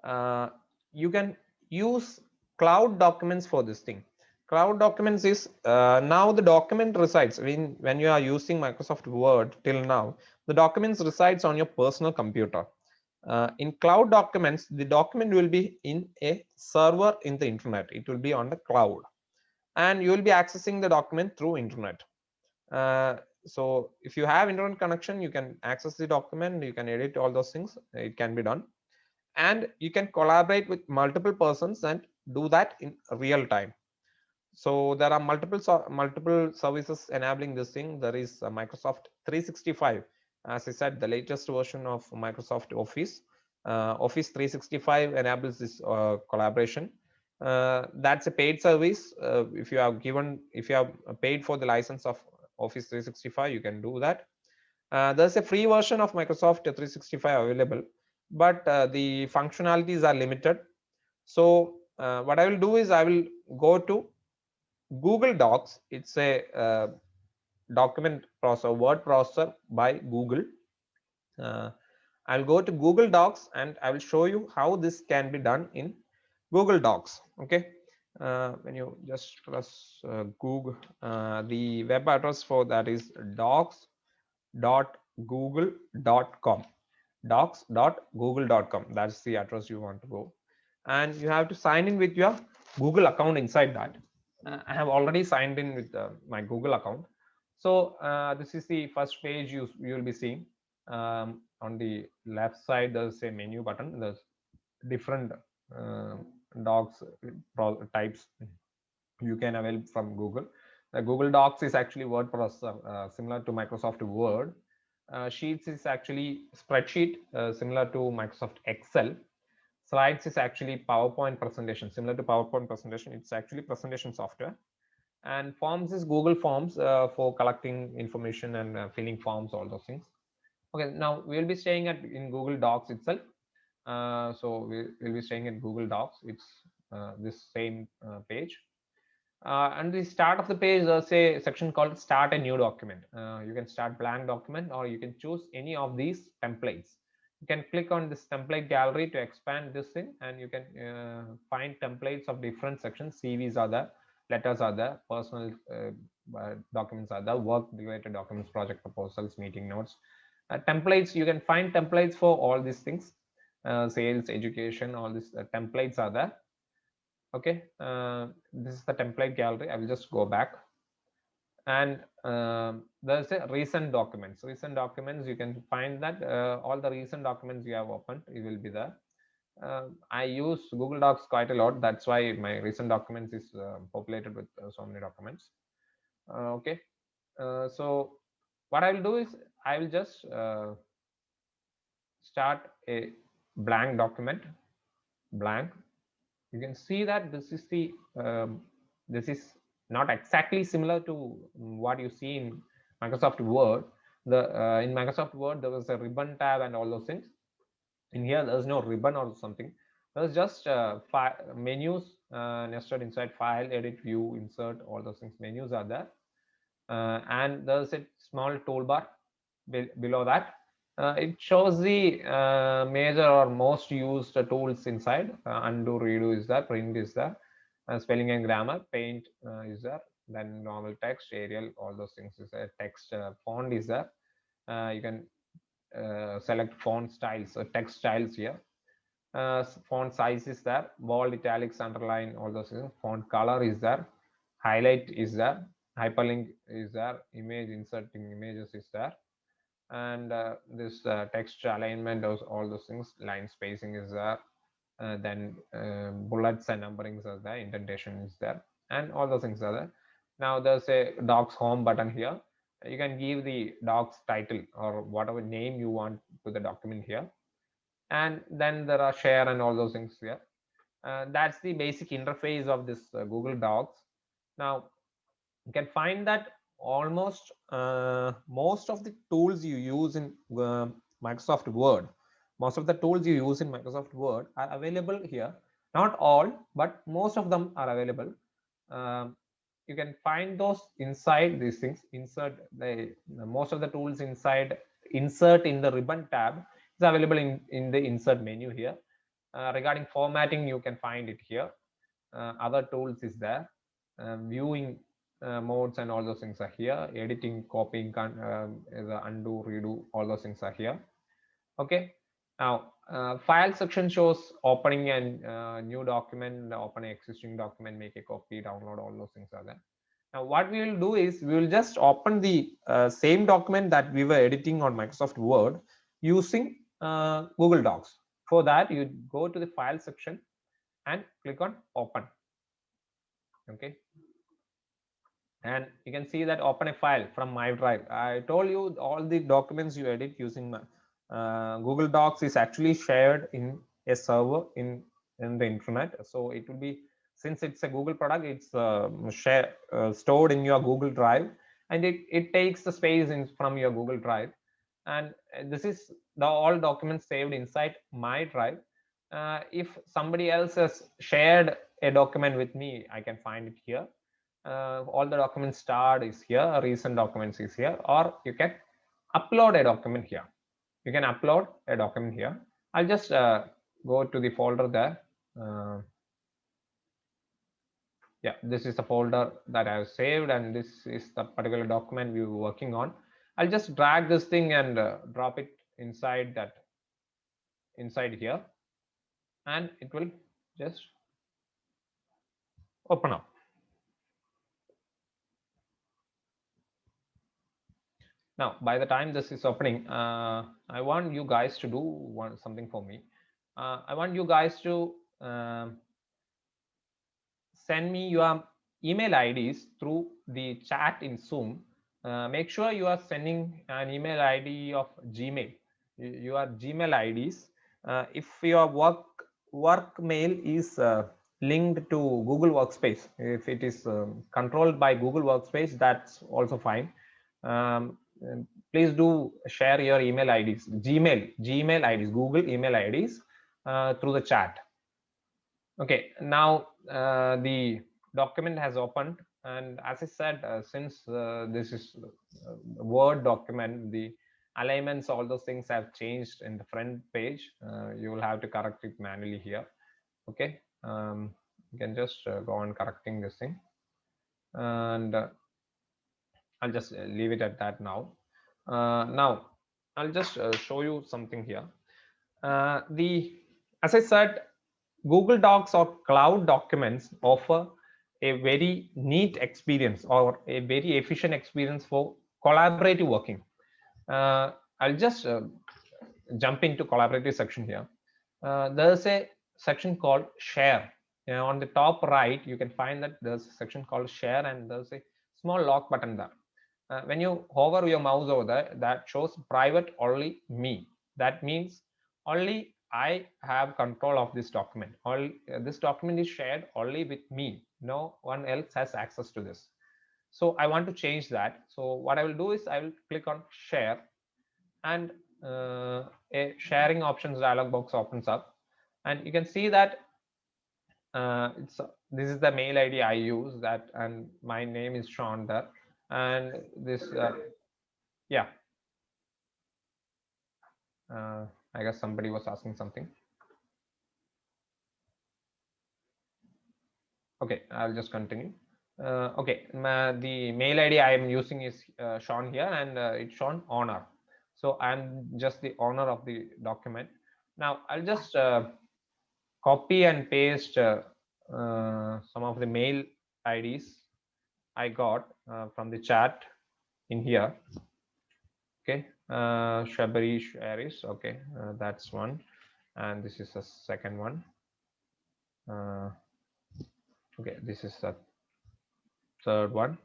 uh, you can use cloud documents for this thing. Cloud documents is now the document resides when you are using Microsoft Word till now, the documents resides on your personal computer. In cloud documents, the document will be in a server in the internet. It will be on the cloud, and you will be accessing the document through internet. uh, so if you have internet connection, you can access the document, you can edit all those things, it can be done, and you can collaborate with multiple persons and do that in real time. So there are multiple services enabling this thing. There is Microsoft 365, as I said, the latest version of Microsoft Office. Office 365 enables this collaboration. That's a paid service. If you have paid for the license of Office 365, you can do that. There's a free version of Microsoft 365 available, but the functionalities are limited. So what I will do is I will go to Google Docs. It's a document processor, word processor by Google. Uh, I'll go to Google Docs and I will show you how this can be done in Google Docs. Okay. When you just press Google, the web address for that is docs.google.com. docs.google.com. That's the address you want to go. And you have to sign in with your Google account inside that. I have already signed in with my Google account. So this is the first page you will be seeing. On the left side, there's a menu button. There's different uh, docs types you can avail from Google. Google Docs is actually word processor, similar to Microsoft Word. Sheets is actually spreadsheet, similar to Microsoft Excel. Slides is actually PowerPoint presentation, similar to PowerPoint presentation. It's actually presentation software. And Forms is Google Forms for collecting information and filling forms, all those things. Okay, now we'll be staying in Google Docs itself. So we'll be staying at Google Docs. It's this same page. And the start of the page, there's a section called Start a New Document. You can start blank document, or you can choose any of these templates. You can click on this template gallery to expand this thing, and you can find templates of different sections. CVs are there, letters are there, personal documents are there, work-related documents, project proposals, meeting notes. Templates, you can find templates for all these things. Sales, education, all these templates are there. Okay, this is the template gallery. I will just go back, and there's a recent documents. Recent documents, you can find that all the recent documents you have opened, it will be there. I use Google Docs quite a lot. That's why my recent documents is populated with so many documents. Okay. So what I will do is I will just start a blank document. Blank. You can see that this is the this is not exactly similar to what you see in Microsoft Word. The in Microsoft Word there was a ribbon tab and all those things. In here there's no ribbon or something. There's just menus nested inside file, edit, view, insert, all those things. Menus are there, and there's a small toolbar below that. It shows the major or most used tools inside. Undo, redo is there, print is there, spelling and grammar, paint is there, then normal text, Arial, all those things is there. Text font is there. You can select font styles, text styles here. Font size is there, bold, italics, underline, all those things. Font color is there, highlight is there, hyperlink is there, image inserting images is there, and this text alignment, all those things, line spacing is there, then bullets and numberings are there, indentation is there, and all those things are there. Now there's a docs home button here. You can give the docs title or whatever name you want to the document here, and then there are share and all those things here. That's the basic interface of this Google Docs. Now you can find that almost most of the tools you use in Microsoft Word, most of the tools you use in Microsoft Word are available here. Not all, but most of them are available. um, you can find those inside these things. Insert the most of the tools inside insert in the ribbon tab is available in the insert menu here. Regarding formatting, you can find it here. Other tools is there. Viewing modes and all those things are here. Editing, copying, the undo, redo, all those things are here. Okay. Now file section shows opening and new document, open an existing document, make a copy, download, all those things are there. Now what we will do is we will just open the same document that we were editing on Microsoft Word using Google Docs. For that, you go to the file section and click on open. Okay, and you can see that open a file from my drive. I told you all the documents you edit using Google Docs is actually shared in a server in the internet. So it will be, since it's a Google product, it's stored in your Google Drive, and it takes the space from your Google Drive. And this is the all documents saved inside my drive. If somebody else has shared a document with me, I can find it here. All the documents starred is here, recent documents is here, or you can upload a document here. You can upload a document here. I'll just go to the folder there. Yeah, this is the folder that I have saved, and this is the particular document we were working on. I'll just drag this thing and drop it inside here, and it will just open up. Now, by the time this is opening, I want you guys to do something for me. I want you guys to send me your email IDs through the chat in Zoom. Make sure you are sending an email ID of Gmail, your Gmail IDs. If your work mail is linked to Google Workspace, if it is controlled by Google Workspace, that's also fine. Please do share your email IDs, Gmail IDs, Google email IDs through the chat. Okay, now the document has opened, and as I said, since this is a Word document, the alignments, all those things have changed in the front page. You will have to correct it manually here. Okay, you can just go on correcting this thing, and I'll just leave it at that now. Now I'll just show you something here. The As I said, Google Docs or cloud documents offer a very neat experience or a very efficient experience for collaborative working. I'll just jump into collaborative section here. There's a section called share. On the top right, you can find that there's a section called share, and there's a small lock button there. When you hover your mouse over there, that shows private only me. That means only I have control of this document. All this document is shared only with me. No one else has access to this. So I want to change that. So what I will do is I will click on share, and a sharing options dialog box opens up, and you can see that this is the mail ID I use, that, and my name is shown there, and this yeah, I guess somebody was asking something. Okay, I'll just continue. Okay, the mail ID I am using is shown here, and it's shown owner. So I'm just the owner of the document. Now I'll just copy and paste some of the mail IDs I got from the chat in here. Okay, Shabari Sharis. Okay, that's one, and this is the second one. Uh, okay, this is the third one.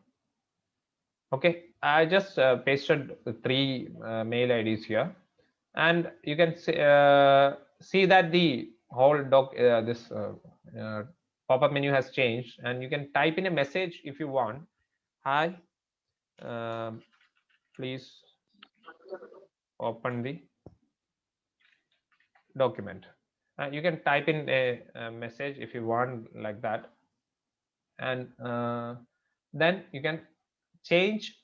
Okay, I just pasted the three mail IDs here, and you can see that the whole this pop-up menu has changed, and you can type in a message if you want. Hi, please open the document. You can type in a message if you want, like that, and then you can change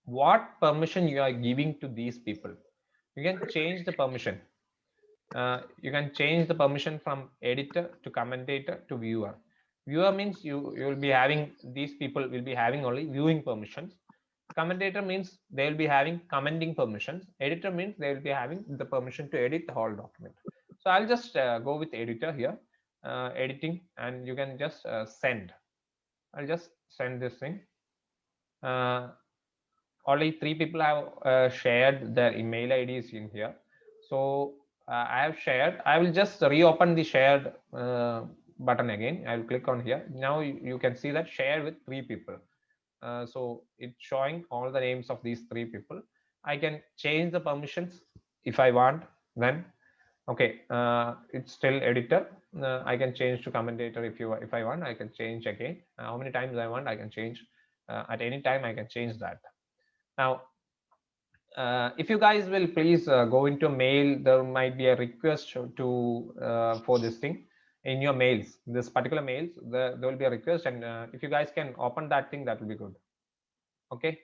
what permission you are giving to these people. You can change the permission. You can change the permission from editor to commentator to viewer. Viewer means you will be having, these people will be having only viewing permissions. Commentator means they will be having commenting permissions. Editor means they will be having the permission to edit the whole document. So I'll just go with editor here, editing, and you can just send. I'll just send this thing. Only three people have shared their email IDs in here. So I have shared. I will just reopen the shared button again. I will click on here. Now you can see that share with three people. So it's showing all the names of these three people. I can change the permissions if I want. Then okay, it's still editor. I can change to commentator if I want. I can change again. How many times I want, I can change. At any time I can change that. Now if you guys will please go into mail, there might be a request to for this thing in your mails, this particular mails, there will be a request, and if you guys can open that thing, that will be good. Okay,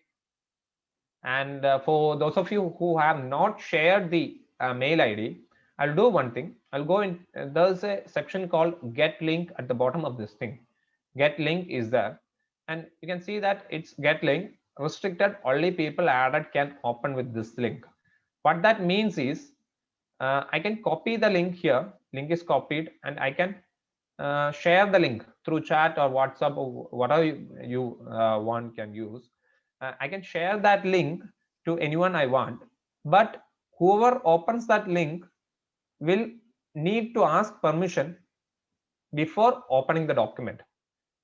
and for those of you who have not shared the mail ID, I'll do one thing. I'll go in, there's a section called get link at the bottom of this thing. Get link is there, and you can see that it's get link restricted, only people added can open with this link. What that means is I can copy the link here, link is copied, and I can share the link through chat or WhatsApp or whatever you want can use. I can share that link to anyone I want, but whoever opens that link will need to ask permission before opening the document.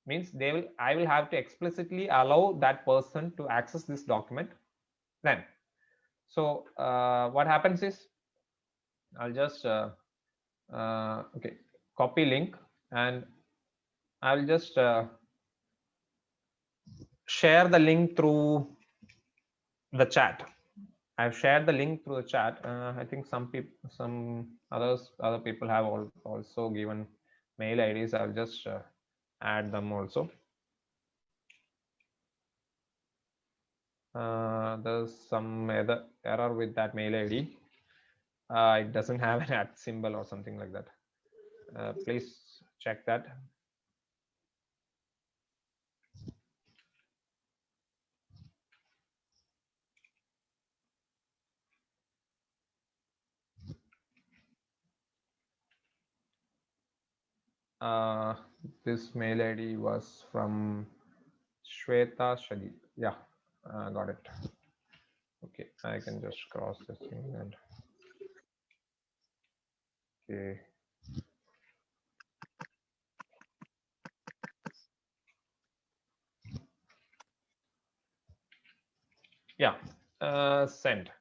Means I will have to explicitly allow that person to access this document. Then so what happens is I'll just okay, copy link, and I'll just share the link through the chat. I've shared the link through the chat. I think some people, other people have also given mail IDs. I'll just add them also. There's some error with that mail ID. It doesn't have an @ symbol or something like that. Please check that. This mail ID was from Shweta Shadi. Yeah, got it. Okay, I can just cross this thing and okay. Yeah, send.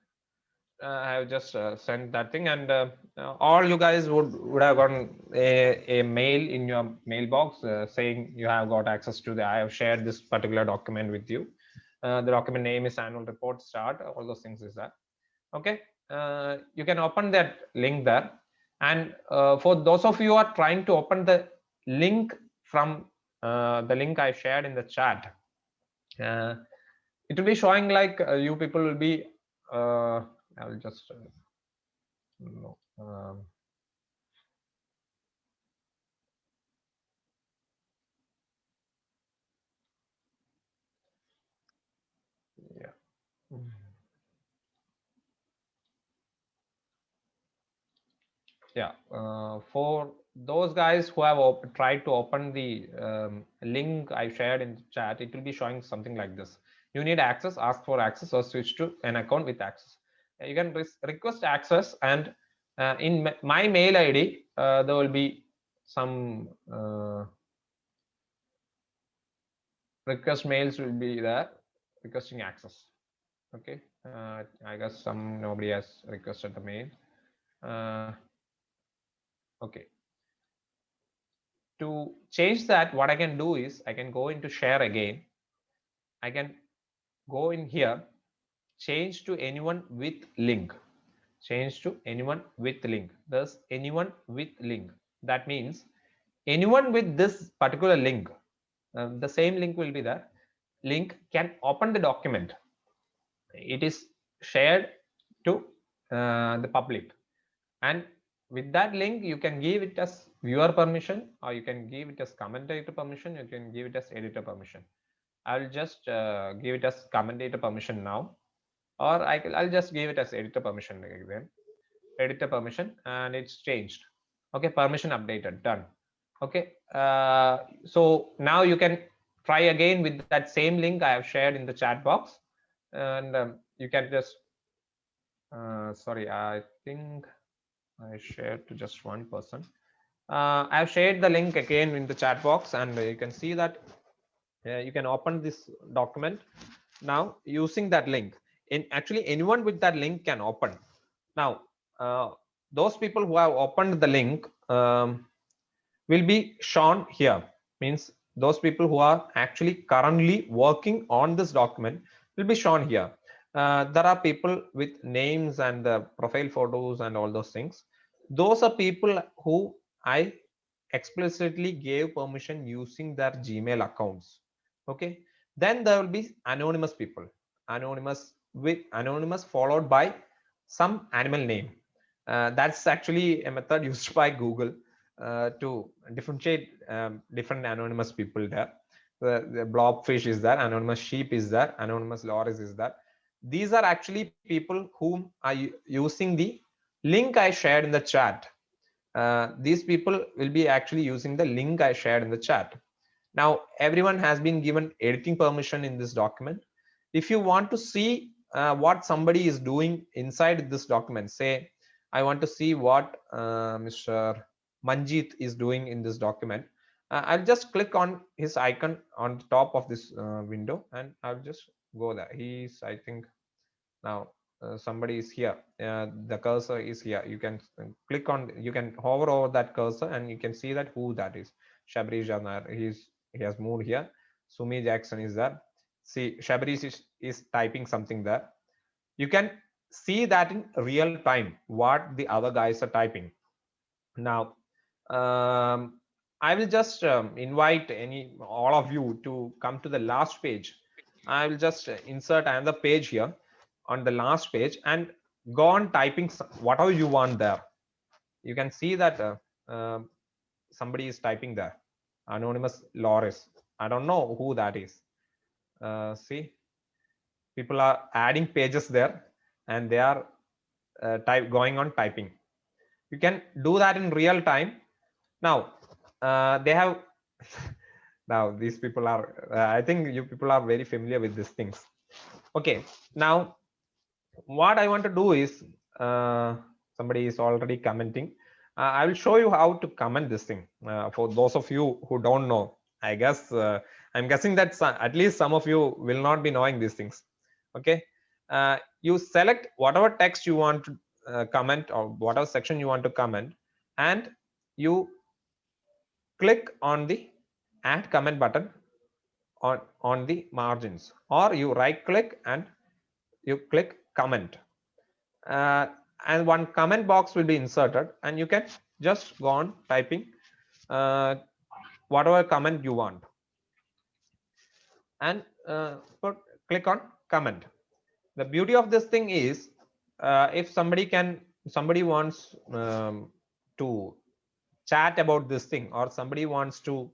I have just sent that thing, and all you guys would have gotten a mail in your mailbox saying you have got access to the. I have shared this particular document with you. The document name is annual report start. All those things is that. Okay, you can open that link there, and for those of you who are trying to open the link from the link I shared in the chat. It will be showing like you people will be I will just no yeah. Yeah, for those guys who have tried to open the link I shared in the chat, it will be showing something like this. You need access, ask for access, or switch to an account with access. You can request access, and in my mail ID, there will be some request mails will be there requesting access. Okay, I guess nobody has requested the mail. Uh, okay, to change that, what I can do is I can go into share again. I can go in here, change to anyone with link. Change to anyone with link. Thus, anyone with link. That means anyone with this particular link, the same link will be there. Link can open the document. It is shared to the public, and with that link you can give it as viewer permission, or you can give it as commentator permission, you can give it as editor permission. I'll just give it as commentator permission now, or I'll just give it as editor permission again. Editor permission, and it's changed. Okay, permission updated, done. Okay, so now you can try again with that same link I have shared in the chat box, and you can just sorry, I think I shared to just one person. I've shared the link again in the chat box, and you can see that you can open this document now using that link. In actually, anyone with that link can open. Now, those people who have opened the link will be shown here. Means those people who are actually currently working on this document will be shown here. There are people with names and profile photos and all those things. Those are people who I explicitly gave permission using their Gmail accounts. Okay, then there will be anonymous people, anonymous followed by some animal name. That's actually a method used by Google to differentiate different anonymous people there. The blobfish is there, anonymous sheep is there, anonymous loris is there. These are actually people whom are using the link I shared in the chat. These people will be actually using the link I shared in the chat. Now, everyone has been given editing permission in this document. If you want to see what somebody is doing inside this document, say, I want to see what Mr. Manjeet is doing in this document. I'll just click on his icon on the top of this window, and I'll just go there. He's, I think, now somebody is here. The cursor is here. You can click on, you can hover over that cursor, and you can see that who that is. Shabri Janar, he has moved here. Sumi Jackson is there. See, Shabri is typing something there. You can see that in real time what the other guys are typing. Now, I will just invite all of you to come to the last page. I will just insert another page here on the last page and go on typing whatever you want there. You can see that somebody is typing there. Anonymous Loris. I don't know who that is. See, people are adding pages there, and they are going on typing. You can do that in real time. Now, they have Now these people are, I think you people are very familiar with these things. Okay, now what I want to do is, uh, somebody is already commenting. I will show you how to comment this thing. For those of you who don't know, I guess I'm guessing that at least some of you will not be knowing these things. Okay, you select whatever text you want to comment, or whatever section you want to comment, and you click on the add comment button on the margins, or you right click and you click comment, uh, and one comment box will be inserted, and you can just go on typing uh, whatever comment you want, and put, click on comment. The beauty of this thing is, if somebody wants to chat about this thing, or somebody wants to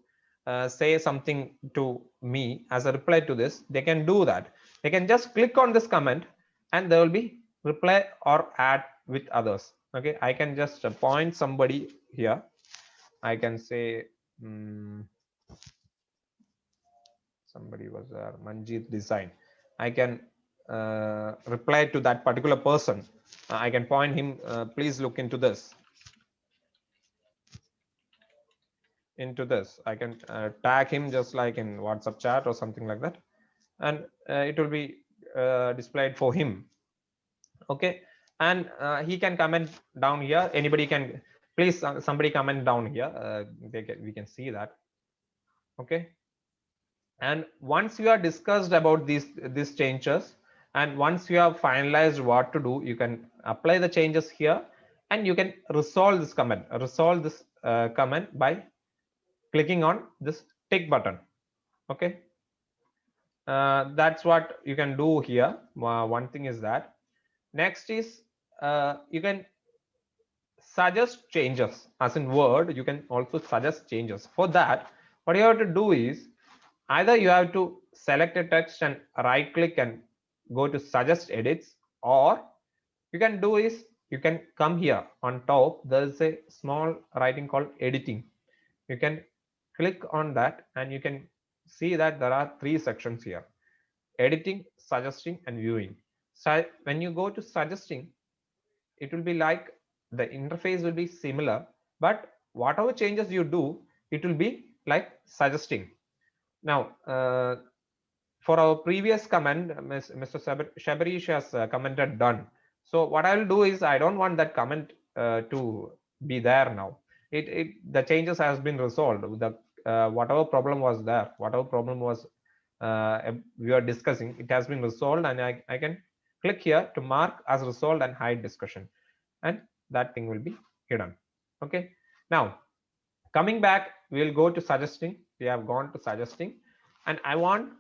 say something to me as a reply to this, they can do that. They can just click on this comment, and there will be reply or add with others. Okay, I can just point somebody here. I can say, somebody was Manjeet Design. I can reply to that particular person. I can point him, please look into this, I can tag him just like in WhatsApp chat or something like that, and it will be displayed for him. Okay, and he can comment down here. Anybody can, please, somebody comment down here. We can see that. Okay, and once you are discussed about these changes, and once you have finalized what to do, you can apply the changes here, and you can resolve this comment by clicking on this tick button. Okay, that's what you can do here. One thing is that. Next is, you can suggest changes. As in Word, you can also suggest changes. For that, what you have to do is, either you have to select a text and right click and go to suggest edits, or you can do is, you can come here on top, there's a small writing called editing. You can click on that, and you can see that there are three sections here: editing, suggesting, and viewing. So when you go to suggesting, it will be like the interface will be similar, but whatever changes you do, it will be like suggesting. Now, for our previous comment, Mr. Shabarish has commented done. So what I will do is, I don't want that comment to be there now. The changes has been resolved. The whatever problem was there, whatever problem was we are discussing, it has been resolved, and I can click here to mark as resolved and hide discussion, and that thing will be hidden. Okay. Now, coming back, we'll go to suggesting. We have gone to suggesting, and I want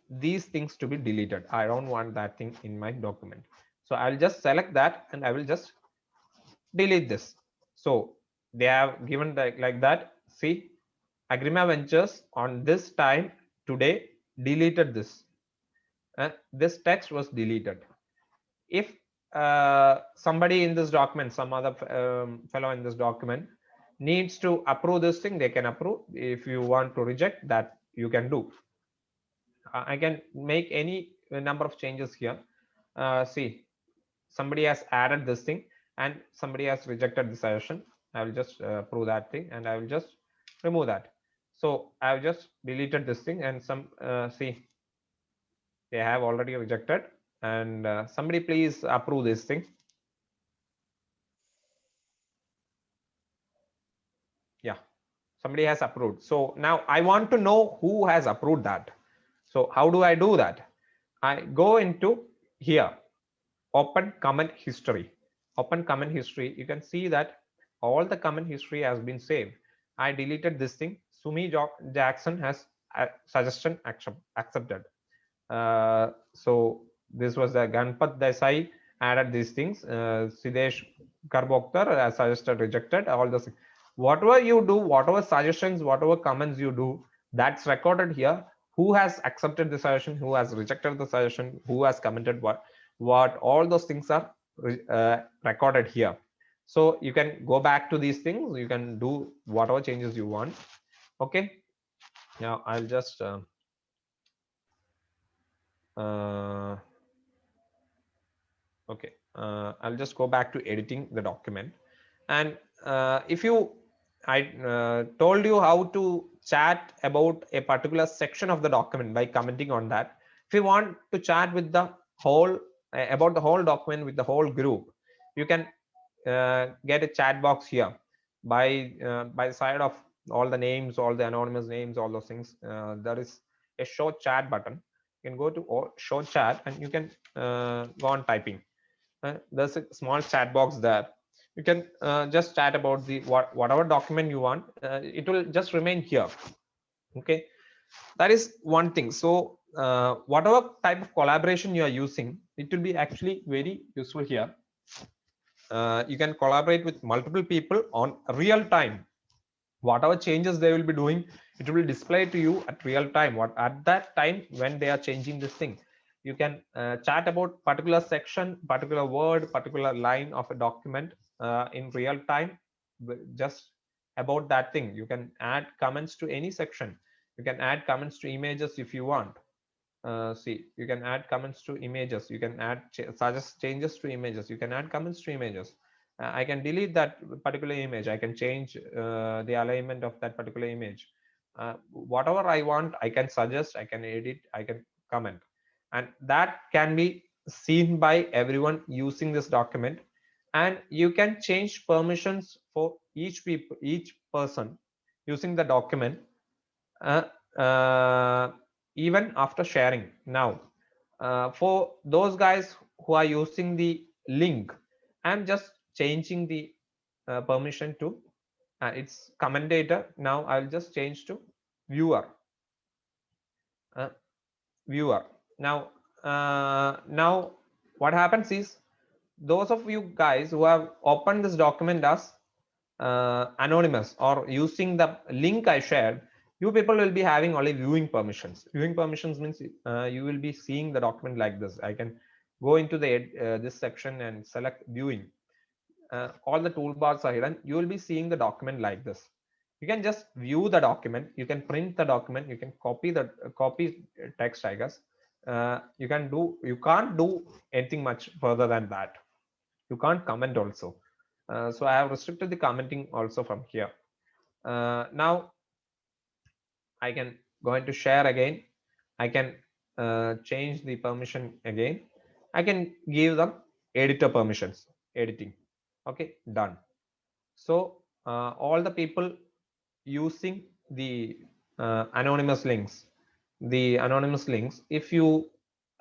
these things to be deleted. I don't want that thing in my document. So I'll just select that, and I will just delete this. So they have given like that. See, Agrima Ventures on this time today deleted this. This text was deleted. If somebody in this document, some other fellow in this document needs to approve this thing, they can approve. If you want to reject that, you can do. I can make any number of changes here. See, somebody has added this thing, and somebody has rejected the suggestion. I will just approve that thing, and I will just remove that. So I've just deleted this thing, and some see, they have already rejected, and somebody please approve this thing. Yeah, somebody has approved. So now I want to know who has approved that. So how do I do that? I go into here, open comment history. Open comment history. You can see that all the comment history has been saved. I deleted this thing. Sumi Jackson has suggestion accepted. So this was the Ganpat Desai added these things. Sidesh Karboktar suggested rejected. All those things. Whatever you do, whatever suggestions, whatever comments you do, that's recorded here. Who has accepted the suggestion? Who has rejected the suggestion? Who has commented what? All those things are recorded here. So you can go back to these things. You can do whatever changes you want. Okay, now I'll just uh, okay, I'll just go back to editing the document. And if you I told you how to chat about a particular section of the document by commenting on that. If you want to chat with the whole about the whole document with the whole group, you can get a chat box here by the side of all the names, all the anonymous names, all those things. There is a show chat button. You can go to show chat and you can go on typing. There's a small chat box there. You can just chat about the whatever document you want. It will just remain here. Okay, that is one thing. So whatever type of collaboration you are using, it will be actually very useful here. You can collaborate with multiple people on real time. Whatever changes they will be doing, it will display to you at real time. What at that time when they are changing this thing, you can chat about particular section, particular word, particular line of a document in real time. Just about that thing, you can add comments to any section. You can add comments to images if you want. See, you can add comments to images. You can add suggest changes to images. You can add comments to images. I can delete that particular image. I can change the alignment of that particular image. Whatever I want, I can suggest, I can edit, I can comment. And that can be seen by everyone using this document. And you can change permissions for each person using the document. uh, uh, Even after sharing. Now for those guys who are using the link, I'm just changing the permission to it's commentator. Now I'll just change to viewer. uh, Viewer. Now now what happens is, those of you guys who have opened this document as anonymous or using the link I shared, you people will be having only viewing permissions. Viewing permissions means you will be seeing the document like this. I can go into the this section and select viewing. All the toolbars are hidden. You will be seeing the document like this. You can just view the document. You can print the document. You can copy the copy text, I guess. You can't do anything much further than that. You can't comment also. So I have restricted the commenting also from here. Now I can go into share again. I can change the permission again. I can give them editor permissions, editing. Okay, done. So all the people using the anonymous links, if you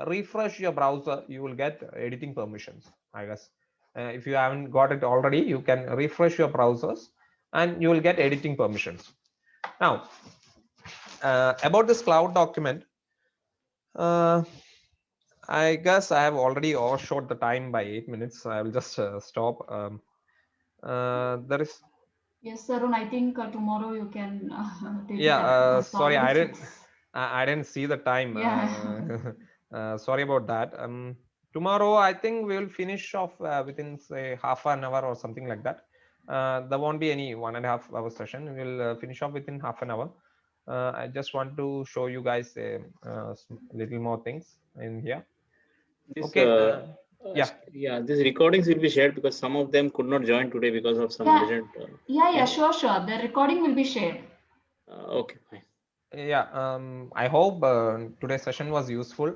refresh your browser, you will get editing permissions, I guess. If you haven't got it already, you can refresh your browsers and you will get editing permissions. Now about this cloud document, uh, I guess I have already overshot the time by 8 minutes. I will just stop. There is Yes, Arun, I think tomorrow you can take it Yeah, up. It's sorry, already 6. I didn't see the time. Yeah. Sorry about that. Tomorrow I think we will finish off within say half an hour or something like that. There won't be any 1.5 hour session. We'll finish off within half an hour. I just want to show you guys a little more things in here. This Okay. Yeah. yeah, these recordings will be shared because some of them could not join today because of some Yeah. urgent. Yeah, Yeah. sure, sure. The recording will be shared. Okay, fine. Yeah, I hope today's session was useful.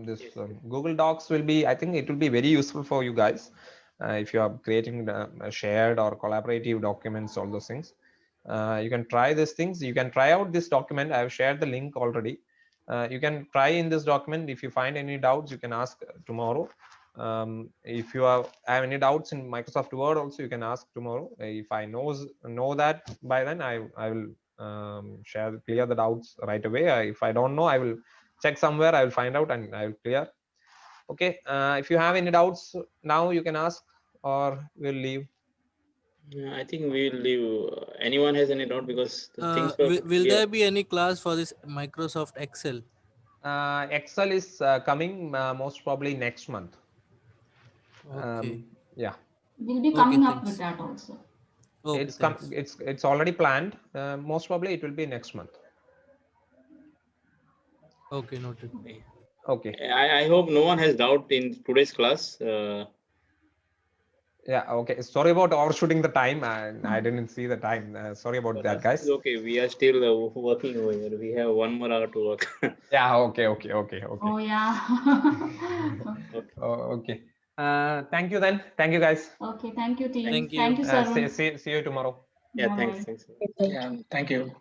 This Yes. Google Docs will be, I think it will be very useful for you guys if you are creating shared or collaborative documents, all those things. You can try these things. You can try out this document. I've shared the link already. You can try in this document. If you find any doubts, you can ask tomorrow. If you have any doubts in Microsoft Word, also you can ask tomorrow. If I know that by then, I will share clear the doubts right away. If I don't know, I will check somewhere, I will find out and I will clear. Okay, if you have any doubts now, you can ask or we'll leave. I think we'll leave. Anyone has any doubt because the things were Will clear. there be any class for this Microsoft Excel? Excel is coming most probably next month. Okay. Yeah. We'll be Okay, coming up with thanks. that also. Okay, thanks. It's already planned. Most probably it will be next month. Okay, noted. Okay. I hope no one has doubt in today's class. Yeah. Okay. Sorry about overshooting the time. I didn't see the time. Sorry about that, guys. It's okay. We are still working over here. We have 1 more hour to work. Yeah. Okay. Oh yeah. Okay. Okay. Thank you then. Thank you, guys. Okay, thank you, team. Thank you. Thank you, Sarun. See you tomorrow. Yeah, Bye-bye. thanks. Yeah, thank you.